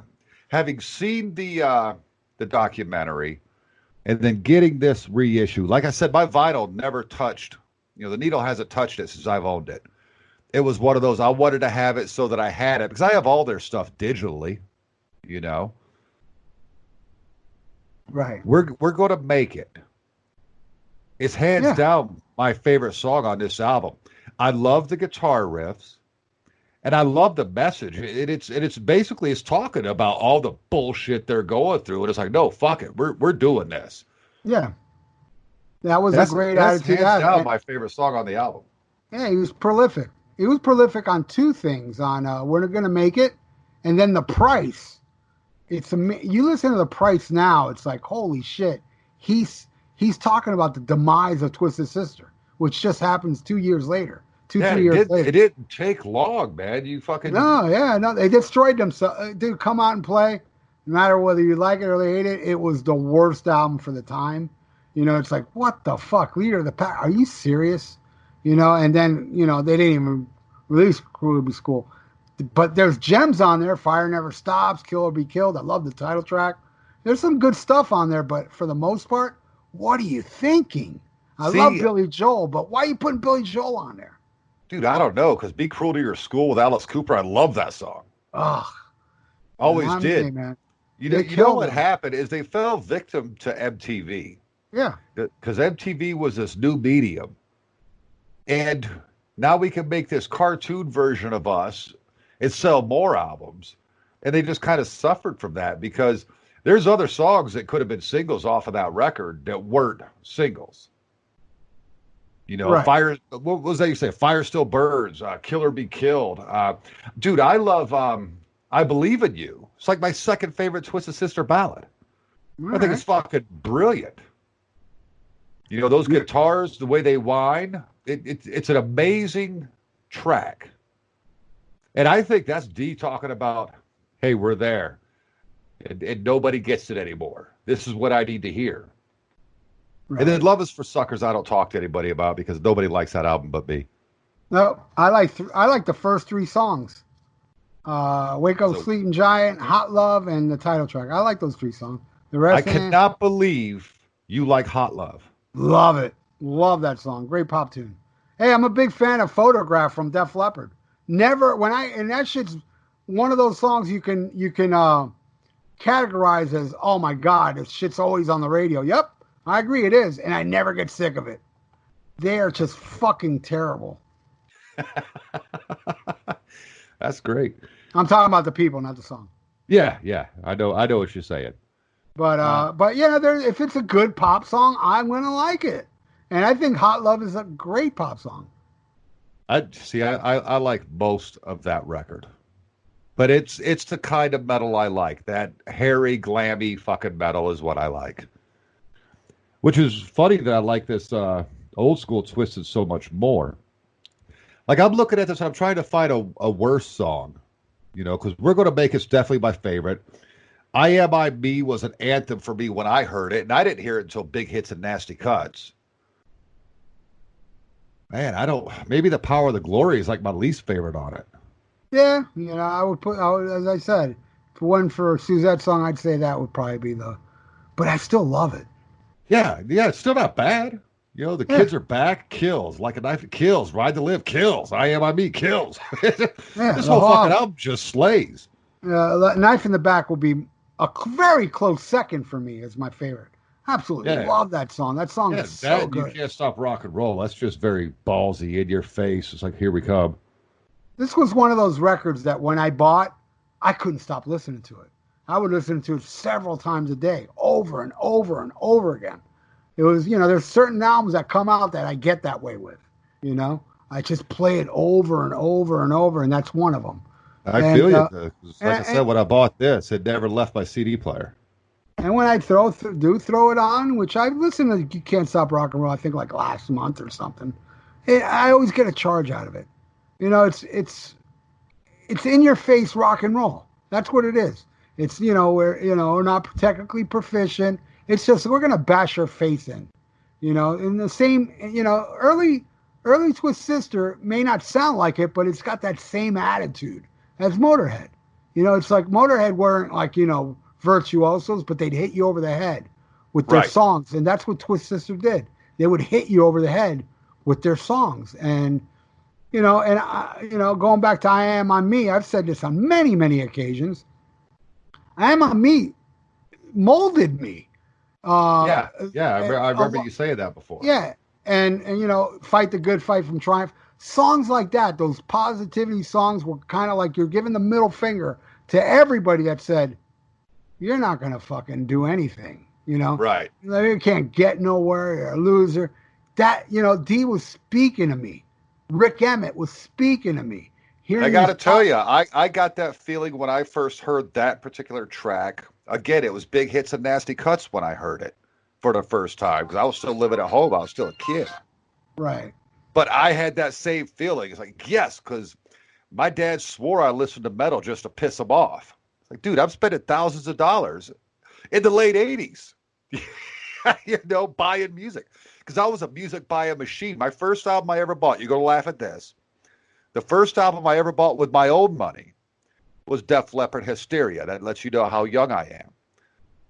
having seen the documentary and then getting this reissue, like I said, my vinyl never touched. The needle hasn't touched it since I've owned it. It was one of those, I wanted to have it so that I had it because I have all their stuff digitally, Right. We're going to make it. It's hands down my favorite song on this album. I love the guitar riffs, and I love the message. It's basically it's talking about all the bullshit they're going through, and it's like, no, fuck it, we're doing this. Yeah. That was a great that's attitude. hands down my favorite song on the album. Yeah, he was prolific. He was prolific on two things: on "We're Gonna Make It," and then "The Price." You listen to "The Price" now, it's like, holy shit. He's talking about the demise of Twisted Sister, which just happens 2 years later. 3 years later. It didn't take long, man. You fucking No, they destroyed themselves. Dude, come out and play. No matter whether you like it or hate it, it was the worst album for the time. It's like, what the fuck? Leader of the Pack? Are you serious? And then, they didn't even release Ruby School. But there's gems on there. Fire Never Stops, Kill or Be Killed. I love the title track. There's some good stuff on there, but for the most part, what are you thinking? I love Billy Joel, but why are you putting Billy Joel on there? Dude, I don't know, because Be Cruel to Your School with Alice Cooper, I love that song. Ugh. Always did. Man. You know what happened is they fell victim to MTV. Yeah. Because MTV was this new medium. And now we can make this cartoon version of us and sell more albums. And they just kind of suffered from that because there's other songs that could have been singles off of that record that weren't singles. Right. Fire, what was that you say? Fire Still Burns, Kill or Be Killed. Dude, I love I Believe in You. It's like my second favorite Twisted Sister ballad. I think it's fucking brilliant. Those guitars, the way they whine, it's an amazing track. And I think that's Dee talking about, hey, we're there. And nobody gets it anymore. This is what I need to hear. Right. And then Love Is for Suckers, I don't talk to anybody about because nobody likes that album but me. No, I like the first three songs. Wake Up Sleeping Giant, Hot Love, and the title track. I like those three songs. The rest I cannot believe you like Hot Love. Love it. Love that song. Great pop tune. Hey, I'm a big fan of Photograph from Def Leppard. And that shit's one of those songs you can categorize as, oh my God, this shit's always on the radio. Yep, I agree it is. And I never get sick of it. They are just fucking terrible. That's great. I'm talking about the people, not the song. Yeah. I know what you're saying. But yeah, if it's a good pop song, I'm gonna like it. And I think Hot Love is a great pop song. I like most of that record. But it's the kind of metal I like. That hairy, glammy fucking metal is what I like. Which is funny that I like this old school Twisted so much more. Like, I'm looking at this and I'm trying to find a worse song, because We're Gonna Make It's definitely my favorite. I Am I Me was an anthem for me when I heard it, and I didn't hear it until Big Hits and Nasty Cuts. Man, maybe The Power of the Glory is like my least favorite on it. Yeah, as I said, if it wasn't for Suzette's song, I'd say that would probably be but I still love it. Yeah, it's still not bad. The kids are back, kills. Like a Knife, it kills. Ride to Live, kills. I Am I Me, kills. This whole fucking album just slays. Knife in the Back will be a very close second for me as my favorite. Absolutely love that song. That song is so good. You Can't Stop Rock and Roll. That's just very ballsy, in your face. It's like, here we come. This was one of those records that when I bought, I couldn't stop listening to it. I would listen to it several times a day, over and over and over again. It was, there's certain albums that come out that I get that way with, I just play it over and over and over, and that's one of them. I feel you. Like I said, when I bought this, it never left my CD player. And when I throw it on, which I listened to You Can't Stop Rock and Roll, I think like last month or something, I always get a charge out of it. It's in your face rock and roll. That's what it is. It's, we're not technically proficient. It's just, we're going to bash your face in, in the same, early Twist Sister may not sound like it, but it's got that same attitude as Motorhead. It's like Motorhead weren't like, virtuosos, but they'd hit you over the head with their songs. And that's what Twist Sister did. They would hit you over the head with their songs. And, going back to I Am On Me, I've said this on many, many occasions. I Am On Me molded me. I remember you saying that before. Yeah, and Fight the Good Fight from Triumph. Songs like that, those positivity songs were kind of like you're giving the middle finger to everybody that said, you're not going to fucking do anything, Right. You can't get nowhere, you're a loser. That, Dee was speaking to me. Rick Emmett was speaking to me. I got to tell you, I got that feeling when I first heard that particular track. Again, it was Big Hits and Nasty Cuts when I heard it for the first time because I was still living at home. I was still a kid. Right. But I had that same feeling. It's like, yes, because my dad swore I listened to metal just to piss him off. It's like, dude, I'm spending thousands of dollars in the late 80s. buying music. Because I was a music buying machine. My first album I ever bought, you're going to laugh at this. The first album I ever bought with my own money was Def Leppard Hysteria. That lets you know how young I am.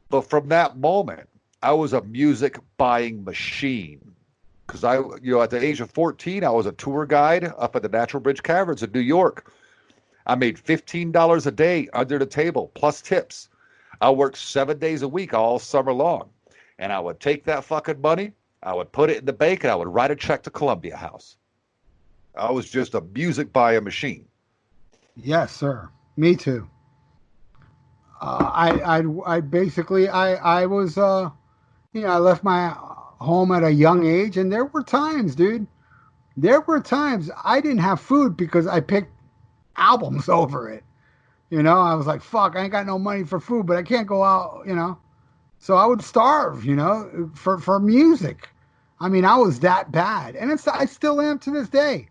But from that moment, I was a music buying machine. Because at the age of 14, I was a tour guide up at the Natural Bridge Caverns in New York. I made $15 a day under the table, plus tips. I worked 7 days a week all summer long. And I would take that fucking money, I would put it in the bank, and I would write a check to Columbia House. I was just a music buying machine. Yes, sir. Me too. I basically was I left my home at a young age, and there were times, dude. There were times I didn't have food because I picked albums over it. I was like, fuck, I ain't got no money for food, but I can't go out, So I would starve, for music. I mean, I was that bad. And I still am to this day.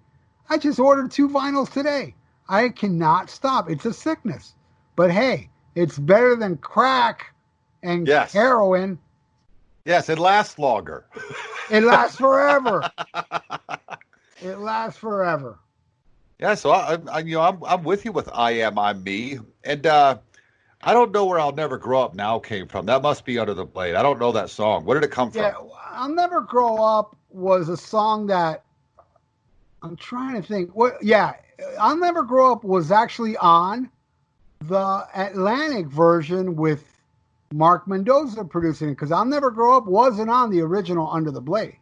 I just ordered 2 vinyls today. I cannot stop. It's a sickness. But hey, it's better than crack and heroin. Yes, it lasts longer. It lasts forever. It lasts forever. Yeah, so I'm with you with I Am, I'm Me. And I don't know where I'll Never Grow Up Now came from. That must be Under the Blade. I don't know that song. Where did it come from? Yeah, I'll Never Grow Up was a song that I'm trying to think. I'll Never Grow Up was actually on the Atlantic version with Mark Mendoza producing it, because I'll Never Grow Up wasn't on the original Under the Blade.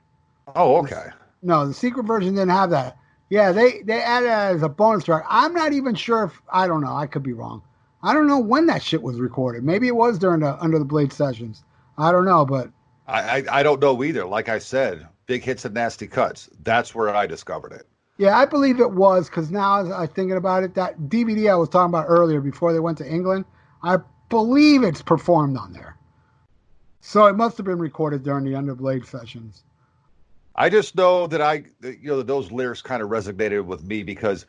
Oh, okay. No, the secret version didn't have that. Yeah, they added it as a bonus track. I'm not even sure if, I don't know, I could be wrong. I don't know when that shit was recorded. Maybe it was during the Under the Blade sessions. I don't know, but I don't know either. Like I said, Big Hits and Nasty Cuts. That's where I discovered it. yeah, I believe it was, because now as I'm thinking about it, that DVD I was talking about earlier before they went to England, I believe it's performed on there. So it must have been recorded during the Under the Blade sessions. I just know that those lyrics kind of resonated with me because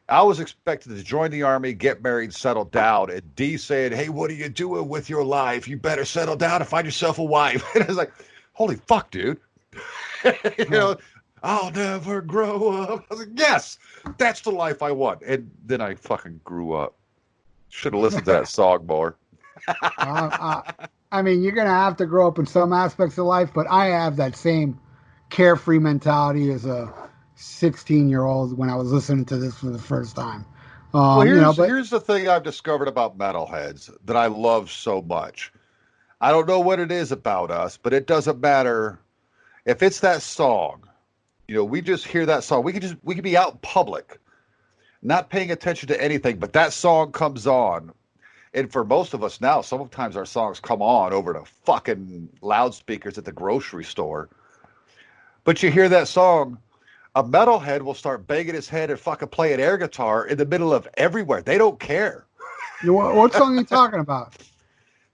I was expected to join the army, get married, settle down, and D said, "Hey, what are you doing with your life? You better settle down and find yourself a wife." And I was like, "Holy fuck, dude!" I'll never grow up. I was like, "Yes, that's the life I want." And then I fucking grew up. Should have listened to that song more. I mean, you're gonna have to grow up in some aspects of life, but I have that same carefree mentality as a 16-year-old when I was listening to this for the first time. Well, here's the thing I've discovered about metalheads that I love so much. I don't know what it is about us, but it doesn't matter if it's that song. We just hear that song. We could be out in public, not paying attention to anything, but that song comes on. And for most of us now, sometimes our songs come on over the fucking loudspeakers at the grocery store. But you hear that song, a metalhead will start banging his head and fucking play an air guitar in the middle of everywhere. They don't care. What song are you talking about?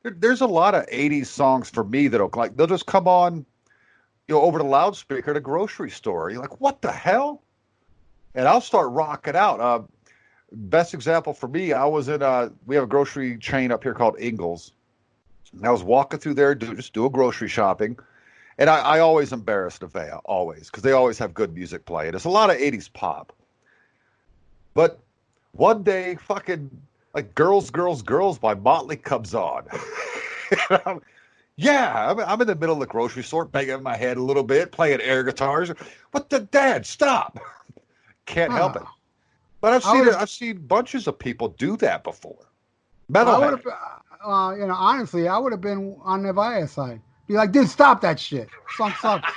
There's a lot of 80s songs for me that'll they'll just come on, over the loudspeaker at a grocery store. You're like, what the hell? And I'll start rocking out. Best example for me, I was in we have a grocery chain up here called Ingles. And I was walking through there, just doing grocery shopping. And I always embarrass Nevaeh, always, because they always have good music playing. It's a lot of 80s pop. But one day, fucking, like, Girls, Girls, Girls by Motley comes on. I'm in the middle of the grocery store, banging my head a little bit, playing air guitars. What the Dad, stop. Can't help it. But I've seen bunches of people do that before. Metalhead. Honestly, I would have been on Nevaeh's side. Be like, dude, stop that shit. Song sucks.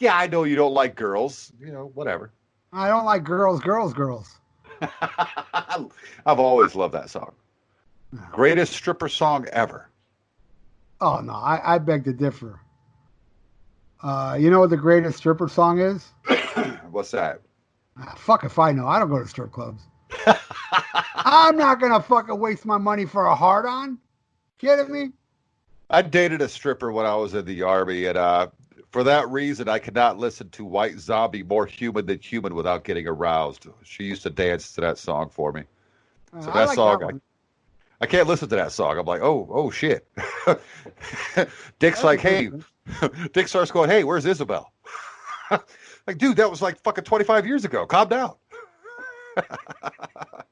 Yeah, I know you don't like girls. Whatever. I don't like girls. I've always loved that song. Greatest stripper song ever. Oh, no, I beg to differ. You know what the greatest stripper song is? What's that? Fuck if I know. I don't go to strip clubs. I'm not going to fucking waste my money for a hard-on. Kidding me? I dated a stripper when I was in the Army, and for that reason, I could not listen to White Zombie, More Human Than Human, without getting aroused. She used to dance to that song for me. So that song, I can't listen to that song. I'm like, oh shit. Dick's like, hey, Dick starts going, hey, where's Isabel? Like, dude, that was like fucking 25 years ago. Calm down.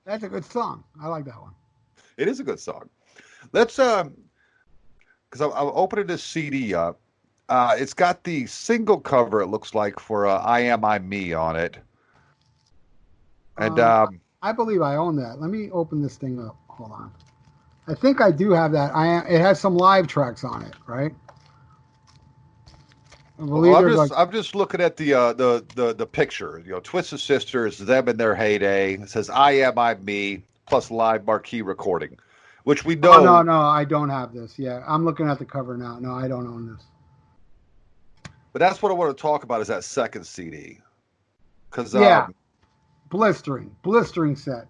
That's a good song. I like that one. It is a good song. Let's because I'm opening this CD up. It's got the single cover, it looks like, for I Am I Me on it. And I believe I own that. Let me open this thing up. Hold on. I think I do have that. It has some live tracks on it, right? I believe I'm just looking at the picture. You know, Twisted Sisters, them in their heyday. It says I Am I Me plus live marquee recording, which we know. Oh, no, I don't have this. Yeah, I'm looking at the cover now. No, I don't own this. But that's what I want to talk about is that second CD. Because blistering set.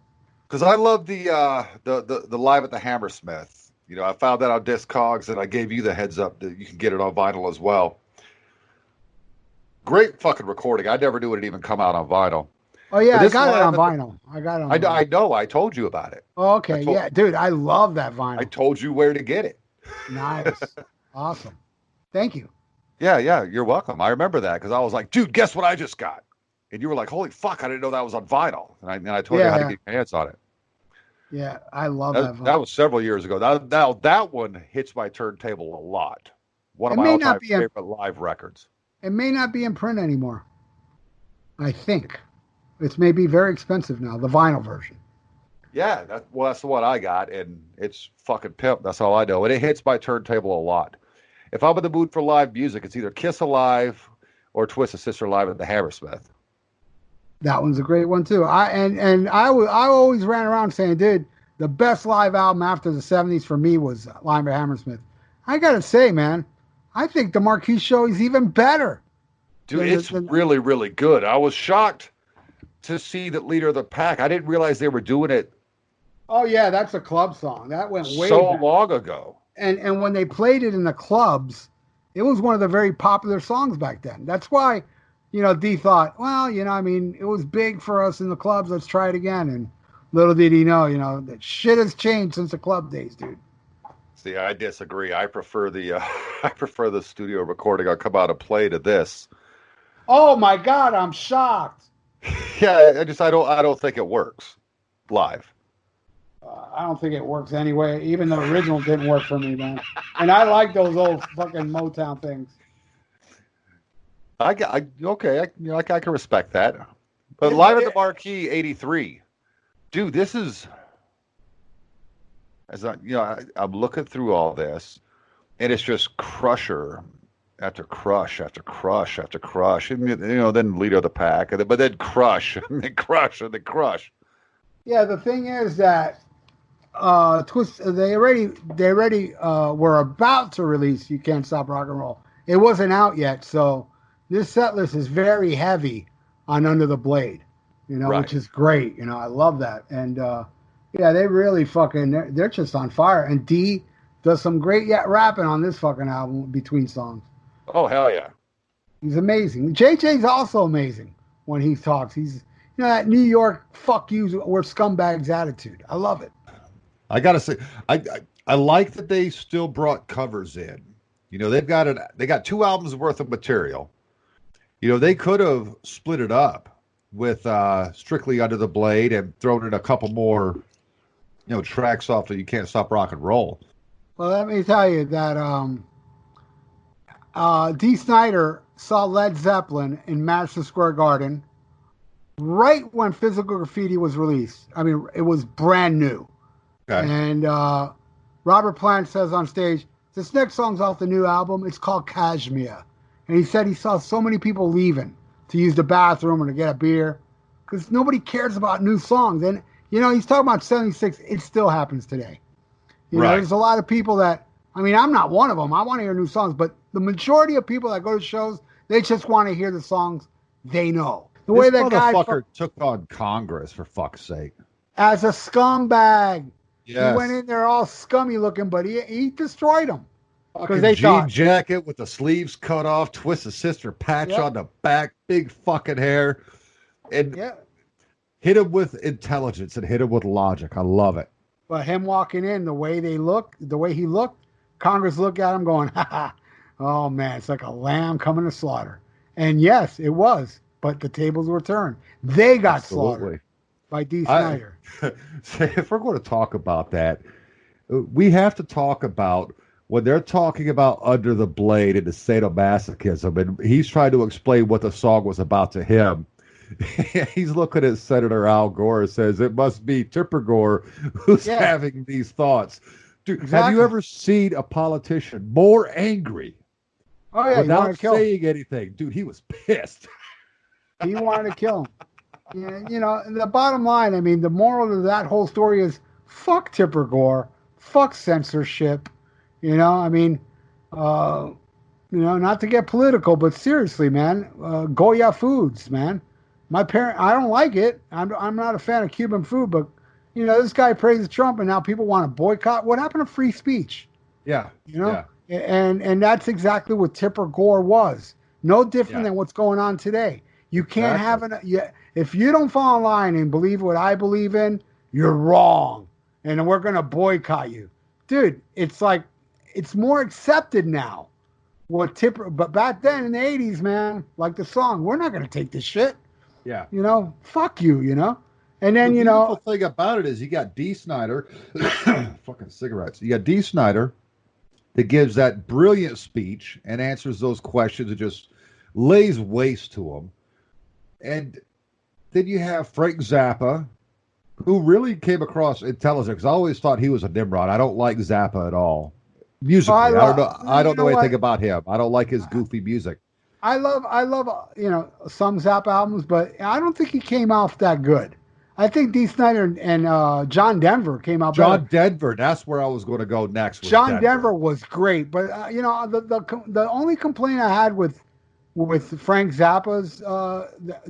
Because I love the live at the Hammersmith. You know, I found that on Discogs, and I gave you the heads up that you can get it on vinyl as well. Great fucking recording. I never knew it'd even come out on vinyl. Oh yeah, I got it on vinyl. I know. I told you about it. Oh, okay, yeah, dude, I love that vinyl. I told you where to get it. Nice, awesome. Thank you. Yeah, you're welcome. I remember that because I was like, dude, guess what I just got? And you were like, holy fuck, I didn't know that was on vinyl. And I told you how to get your hands on it. Yeah, I love that vinyl. That was several years ago. Now that one hits my turntable a lot. One of my all-time favorite live records. It may not be in print anymore. I think. It's maybe very expensive now, the vinyl version. Yeah, that's the one I got, and it's fucking pimp. That's all I know. And it hits my turntable a lot. If I'm in the mood for live music, it's either Kiss Alive or Twisted Sister Live at the Hammersmith. That one's a great one too. I always ran around saying, dude, the best live album after the 70s for me was Live at Hammersmith. I gotta say, man, I think the Marquee Show is even better. Dude, it's really, really good. I was shocked to see that Leader of the Pack. I didn't realize they were doing it. Oh yeah, that's a club song. That went way so back. Long ago. And when they played it in the clubs, it was one of the very popular songs back then. That's why, Dee thought, well, it was big for us in the clubs. Let's try it again. And little did he know, that shit has changed since the club days, dude. See, I disagree. I prefer the studio recording. I'll come out and play to this. Oh my God, I'm shocked. Yeah, I don't think it works live. I don't think it works anyway. Even the original didn't work for me, man. And I like those old fucking Motown things. I can respect that. But Live at the Marquee '83, dude, this is I'm looking through all this, and it's just crusher after crush after crush after crush, and then Leader of the Pack, but then crush and then crush and then crush. Yeah, the thing is that they already were about to release "You Can't Stop Rock and Roll." It wasn't out yet, so this set list is very heavy on Under the Blade, right. Which is great. I love that, and they really they're just on fire. And Dee does some great rapping on this fucking album between songs. Oh hell yeah, he's amazing. JJ's also amazing when he talks. He's that New York fuck you, we're scumbags attitude. I love it. I gotta say, I like that they still brought covers in. They got 2 albums worth of material. They could have split it up with Strictly Under the Blade and thrown in a couple more, tracks off that You Can't Stop Rock and Roll. Well, let me tell you that Dee Snider saw Led Zeppelin in Madison Square Garden right when Physical Graffiti was released. I mean, it was brand new. Okay. And Robert Plant says on stage, this next song's off the new album. It's called Kashmir. And he said he saw so many people leaving to use the bathroom or to get a beer because nobody cares about new songs. And, he's talking about 76. It still happens today. There's a lot of people that, I'm not one of them. I want to hear new songs. But the majority of people that go to shows, they just want to hear the songs they know. The way that motherfucker took on Congress, for fuck's sake. As a scumbag. Yes. He went in there all scummy looking, but he destroyed them. Because they jean jacket with the sleeves cut off, Twisted Sister patch on the back, big fucking hair. And hit him with intelligence and hit him with logic. I love it. But him walking in, the way he looked, Congress looked at him going, ha ha, oh man, it's like a lamb coming to slaughter. And yes, it was, but the tables were turned. They got slaughtered by D. Snyder. If we're going to talk about that, we have to talk about when they're talking about Under the Blade and the sadomasochism, and he's trying to explain what the song was about to him. He's looking at Senator Al Gore and says, it must be Tipper Gore who's having these thoughts. Dude, have you ever seen a politician more angry without saying anything? Dude, he was pissed. He wanted to kill him. You know, the bottom line, I mean, the moral of that whole story is fuck Tipper Gore, fuck censorship. You know, I mean, not to get political, but seriously, man, Goya Foods, man. I don't like it. I'm not a fan of Cuban food, but you know, this guy praises Trump, and now people want to boycott. What happened to free speech? Yeah, you know, and that's exactly what Tipper Gore was. No different than what's going on today. You can't have if you don't fall in line and believe what I believe in, you're wrong, and we're gonna boycott you, dude. It's like it's more accepted now. But back then in the '80s, man, like the song, we're not gonna take this shit. Yeah. You know, fuck you, you know? And then, the beautiful thing about it is you got D. Snyder, fucking cigarettes. You got D. Snyder that gives that brilliant speech and answers those questions and just lays waste to them. And then you have Frank Zappa, who really came across intelligent, because I always thought he was a Nimrod. I don't like Zappa at all. Musically, I don't know anything about him. I don't like his goofy music. I love, some Zappa albums, but I don't think he came off that good. I think D. Snyder and John Denver came out better. John Denver, that's where I was going to go next. John Denver was great, but the only complaint I had with Frank Zappa's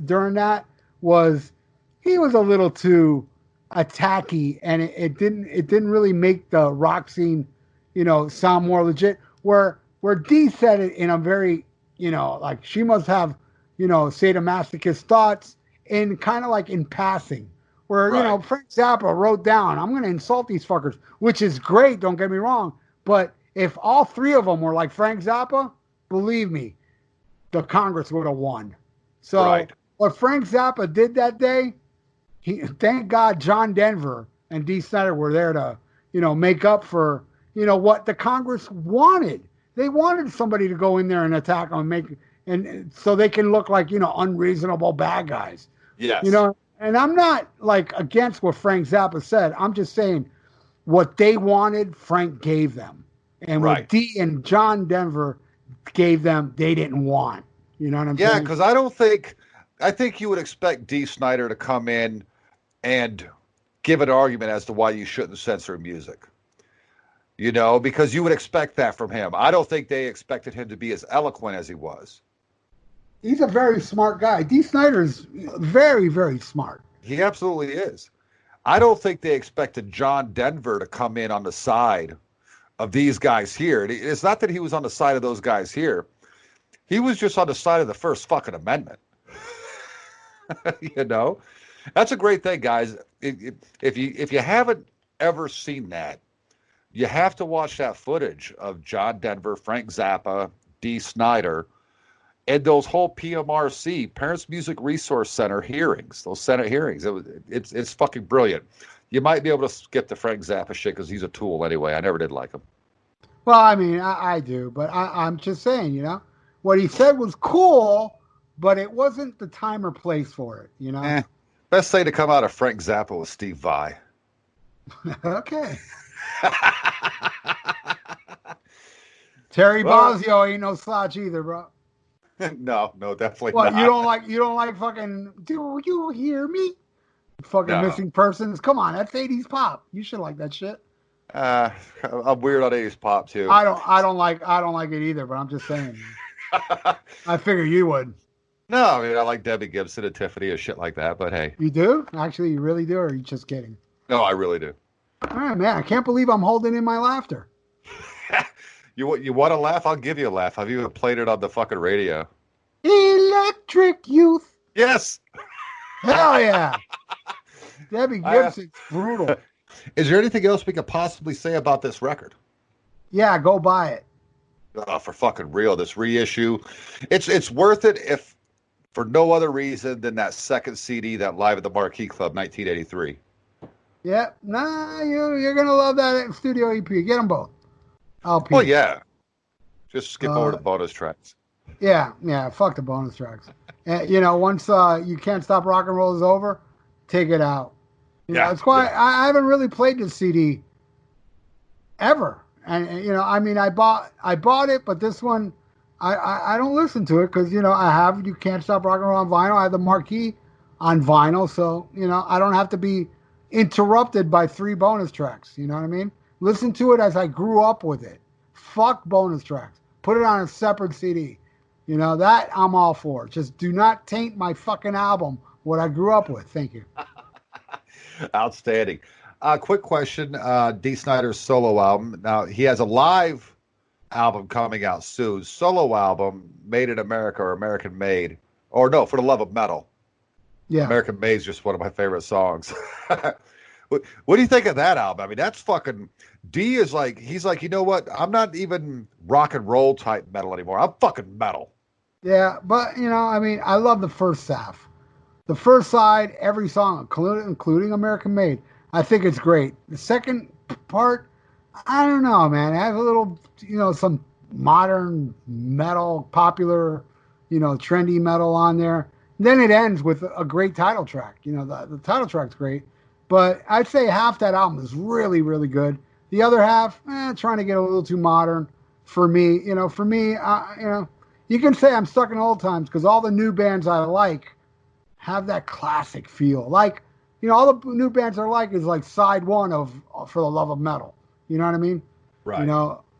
during that was he was a little too attacky, and it didn't really make the rock scene, sound more legit. Where D said it in a very like she must have, sadomasochist thoughts in kind of like in passing, where, Frank Zappa wrote down, I'm going to insult these fuckers, which is great. Don't get me wrong. But if all three of them were like Frank Zappa, believe me, the Congress would have won. So what Frank Zappa did that day, thank God John Denver and D. Snyder were there to, make up for, what the Congress wanted. They wanted somebody to go in there and attack them, and so they can look like unreasonable bad guys. Yes. And I'm not like against what Frank Zappa said. I'm just saying what they wanted, Frank gave them, and what D and John Denver gave them, they didn't want. You know what I'm saying? Yeah, because I think you would expect D. Snyder to come in and give an argument as to why you shouldn't censor music. Because you would expect that from him. I don't think they expected him to be as eloquent as he was. He's a very smart guy. D. Snyder's very, very smart. He absolutely is. I don't think they expected John Denver to come in on the side of these guys here. It's not that he was on the side of those guys here. He was just on the side of the First fucking Amendment. That's a great thing, guys. If you haven't ever seen that, you have to watch that footage of John Denver, Frank Zappa, D. Snyder, and those whole PMRC, Parents Music Resource Center hearings, those Senate hearings. It's fucking brilliant. You might be able to skip the Frank Zappa shit because he's a tool anyway. I never did like him. Well, I mean, I do, but I'm just saying, what he said was cool, but it wasn't the time or place for it, Best thing to come out of Frank Zappa was Steve Vai. Okay. Terry Bozzio ain't no slouch either, bro. No, definitely not. You don't like fucking, do you hear me? Fucking Missing Persons. Come on, that's 80s pop. You should like that shit. I'm weird on 80s pop too. I don't like it either, but I'm just saying. I figure you would. No, I mean I like Debbie Gibson and Tiffany and shit like that, but hey. You do? Actually, you really do, or are you just kidding? No, I really do. All right, man. I can't believe I'm holding in my laughter. You want to laugh? I'll give you a laugh. I've even played it on the fucking radio. Electric Youth. Yes. Hell yeah. Debbie Gibson's brutal. Is there anything else we could possibly say about this record? Yeah, go buy it. Oh, for fucking real, this reissue, it's worth it if for no other reason than that second CD, that Live at the Marquee Club, 1983. Yeah, nah, you're gonna love that studio EP. Get them both. LP. Well, yeah. Just skip over the bonus tracks. Yeah. Fuck the bonus tracks. And, once You Can't Stop Rock and Roll is over, take it out. It's why I haven't really played this CD ever. And I bought it, but this one I don't listen to it because I have You Can't Stop Rock and Roll on vinyl. I have the Marquee on vinyl, so I don't have to be interrupted by 3 bonus tracks. You know what I mean? Listen to it as I grew up with it. Fuck bonus tracks. Put it on a separate CD. That I'm all for. Just do not taint my fucking album, what I grew up with. Thank you. Outstanding. Quick question. Dee Snider's solo album. Now, he has a live album coming out soon. Solo album, Made in America or American Made. Or no, For the Love of Metal. Yeah. American Made is just one of my favorite songs. What do you think of that album? I mean, that's fucking... D is like, he's like, you know what? I'm not even rock and roll type metal anymore. I'm fucking metal. Yeah, but, I love the first half. The first side, every song, including American Made, I think it's great. The second part, I don't know, man. It has a little, some modern metal, popular, trendy metal on there. And then it ends with a great title track. The title track's great. But I'd say half that album is really, really good. The other half, trying to get a little too modern for me. You can say I'm stuck in old times because all the new bands I like have that classic feel. Like, all the new bands I like is like side one of For the Love of Metal. You know what I mean? Right.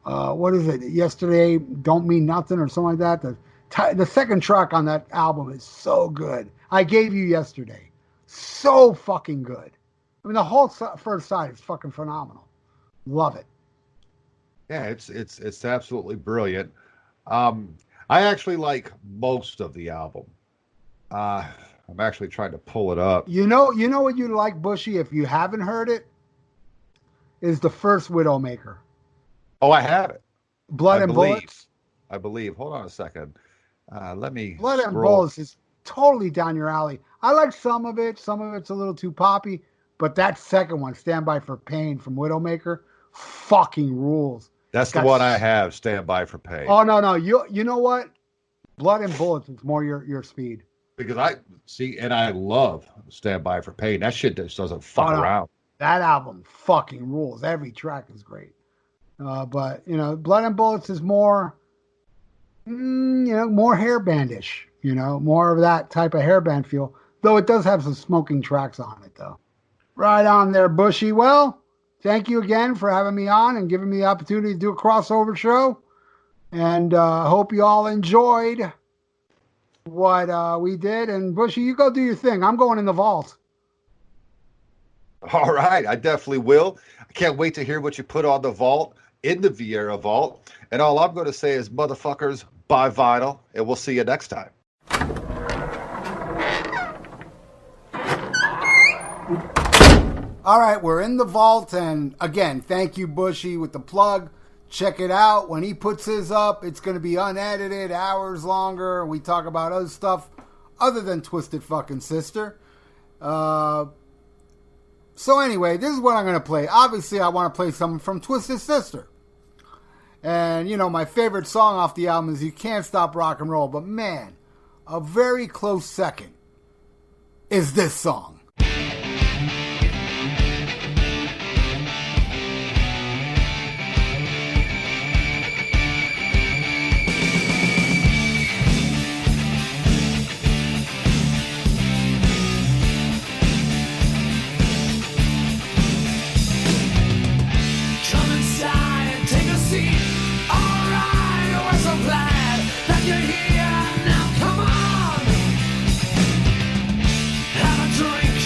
What is it? Yesterday Don't Mean Nothing or something like that. The second track on that album is so good. I Gave You Yesterday. So fucking good. I mean, the whole first side is fucking phenomenal. Love it. Yeah, it's absolutely brilliant. I actually like most of the album. I'm actually trying to pull it up. You know what you like, Bushy, if you haven't heard it, is the first Widowmaker. Oh, I have it. Blood and Bullets. I believe. Hold on a second. Let me Blood and scroll. Bullets is totally down your alley. I like some of it. Some of it's a little too poppy. But that second one, Stand By for Pain from Widowmaker, fucking rules. That's the one I have, Stand By for Pain. Oh, no. You know what? Blood and Bullets is more your speed. Because I love Stand By for Pain. That shit just doesn't fuck around. That album fucking rules. Every track is great. But, Blood and Bullets is more, more hairbandish, more of that type of hairband feel. Though it does have some smoking tracks on it, though. Right on there, Bushy. Well, thank you again for having me on and giving me the opportunity to do a crossover show. And hope you all enjoyed what we did. And Bushy, you go do your thing. I'm going in the vault. All right, I definitely will. I can't wait to hear what you put on the vault, in the Viera vault. And all I'm going to say is, motherfuckers, buy vinyl, and we'll see you next time. All right, we're in the vault, and again, thank you, Bushy, with the plug. Check it out. When he puts his up, it's going to be unedited, hours longer. We talk about other stuff other than Twisted Fucking Sister. So anyway, this is what I'm going to play. Obviously, I want to play something from Twisted Sister. And, my favorite song off the album is You Can't Stop Rock and Roll. But man, a very close second is this song. Drink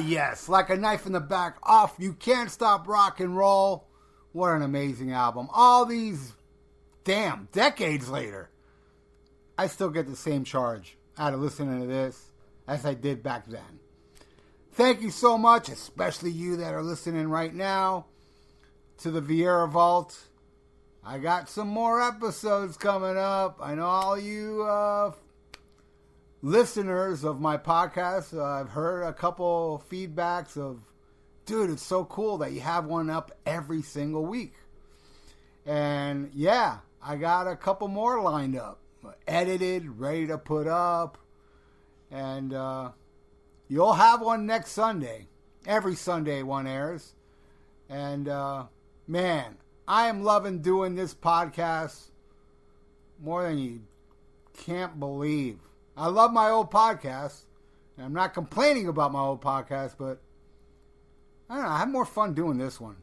yes, like a knife in the back, off You Can't Stop Rock and Roll. What an amazing album. All these damn decades later, I still get the same charge out of listening to this as I did back then. Thank you so much, especially you that are listening right now, to the Viera Vault. I got some more episodes coming up. I know all you listeners of my podcast, I've heard a couple feedbacks of, dude, it's so cool that you have one up every single week. And yeah, I got a couple more lined up, edited, ready to put up. And you'll have one next Sunday. Every Sunday one airs. And man, I am loving doing this podcast more than you can't believe. I love my old podcast. And I'm not complaining about my old podcast, but I don't know. I have more fun doing this one.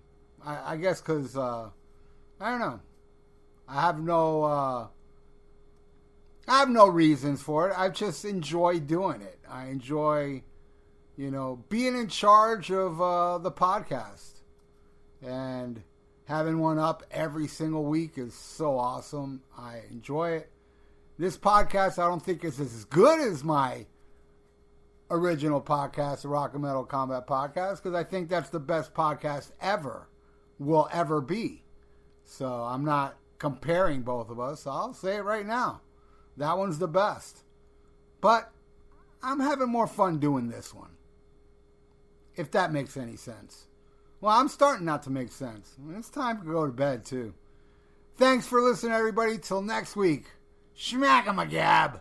I guess because, I don't know. I have no reasons for it. I just enjoy doing it. I enjoy, being in charge of the podcast. And having one up every single week is so awesome. I enjoy it. This podcast, I don't think is as good as my original podcast, the Rock and Metal Combat Podcast, because I think that's the best podcast will ever be. So I'm not comparing both of us. I'll say it right now. That one's the best. But I'm having more fun doing this one. If that makes any sense. Well, I'm starting not to make sense. It's time to go to bed, too. Thanks for listening, everybody. Till next week. Schmack 'em a gab.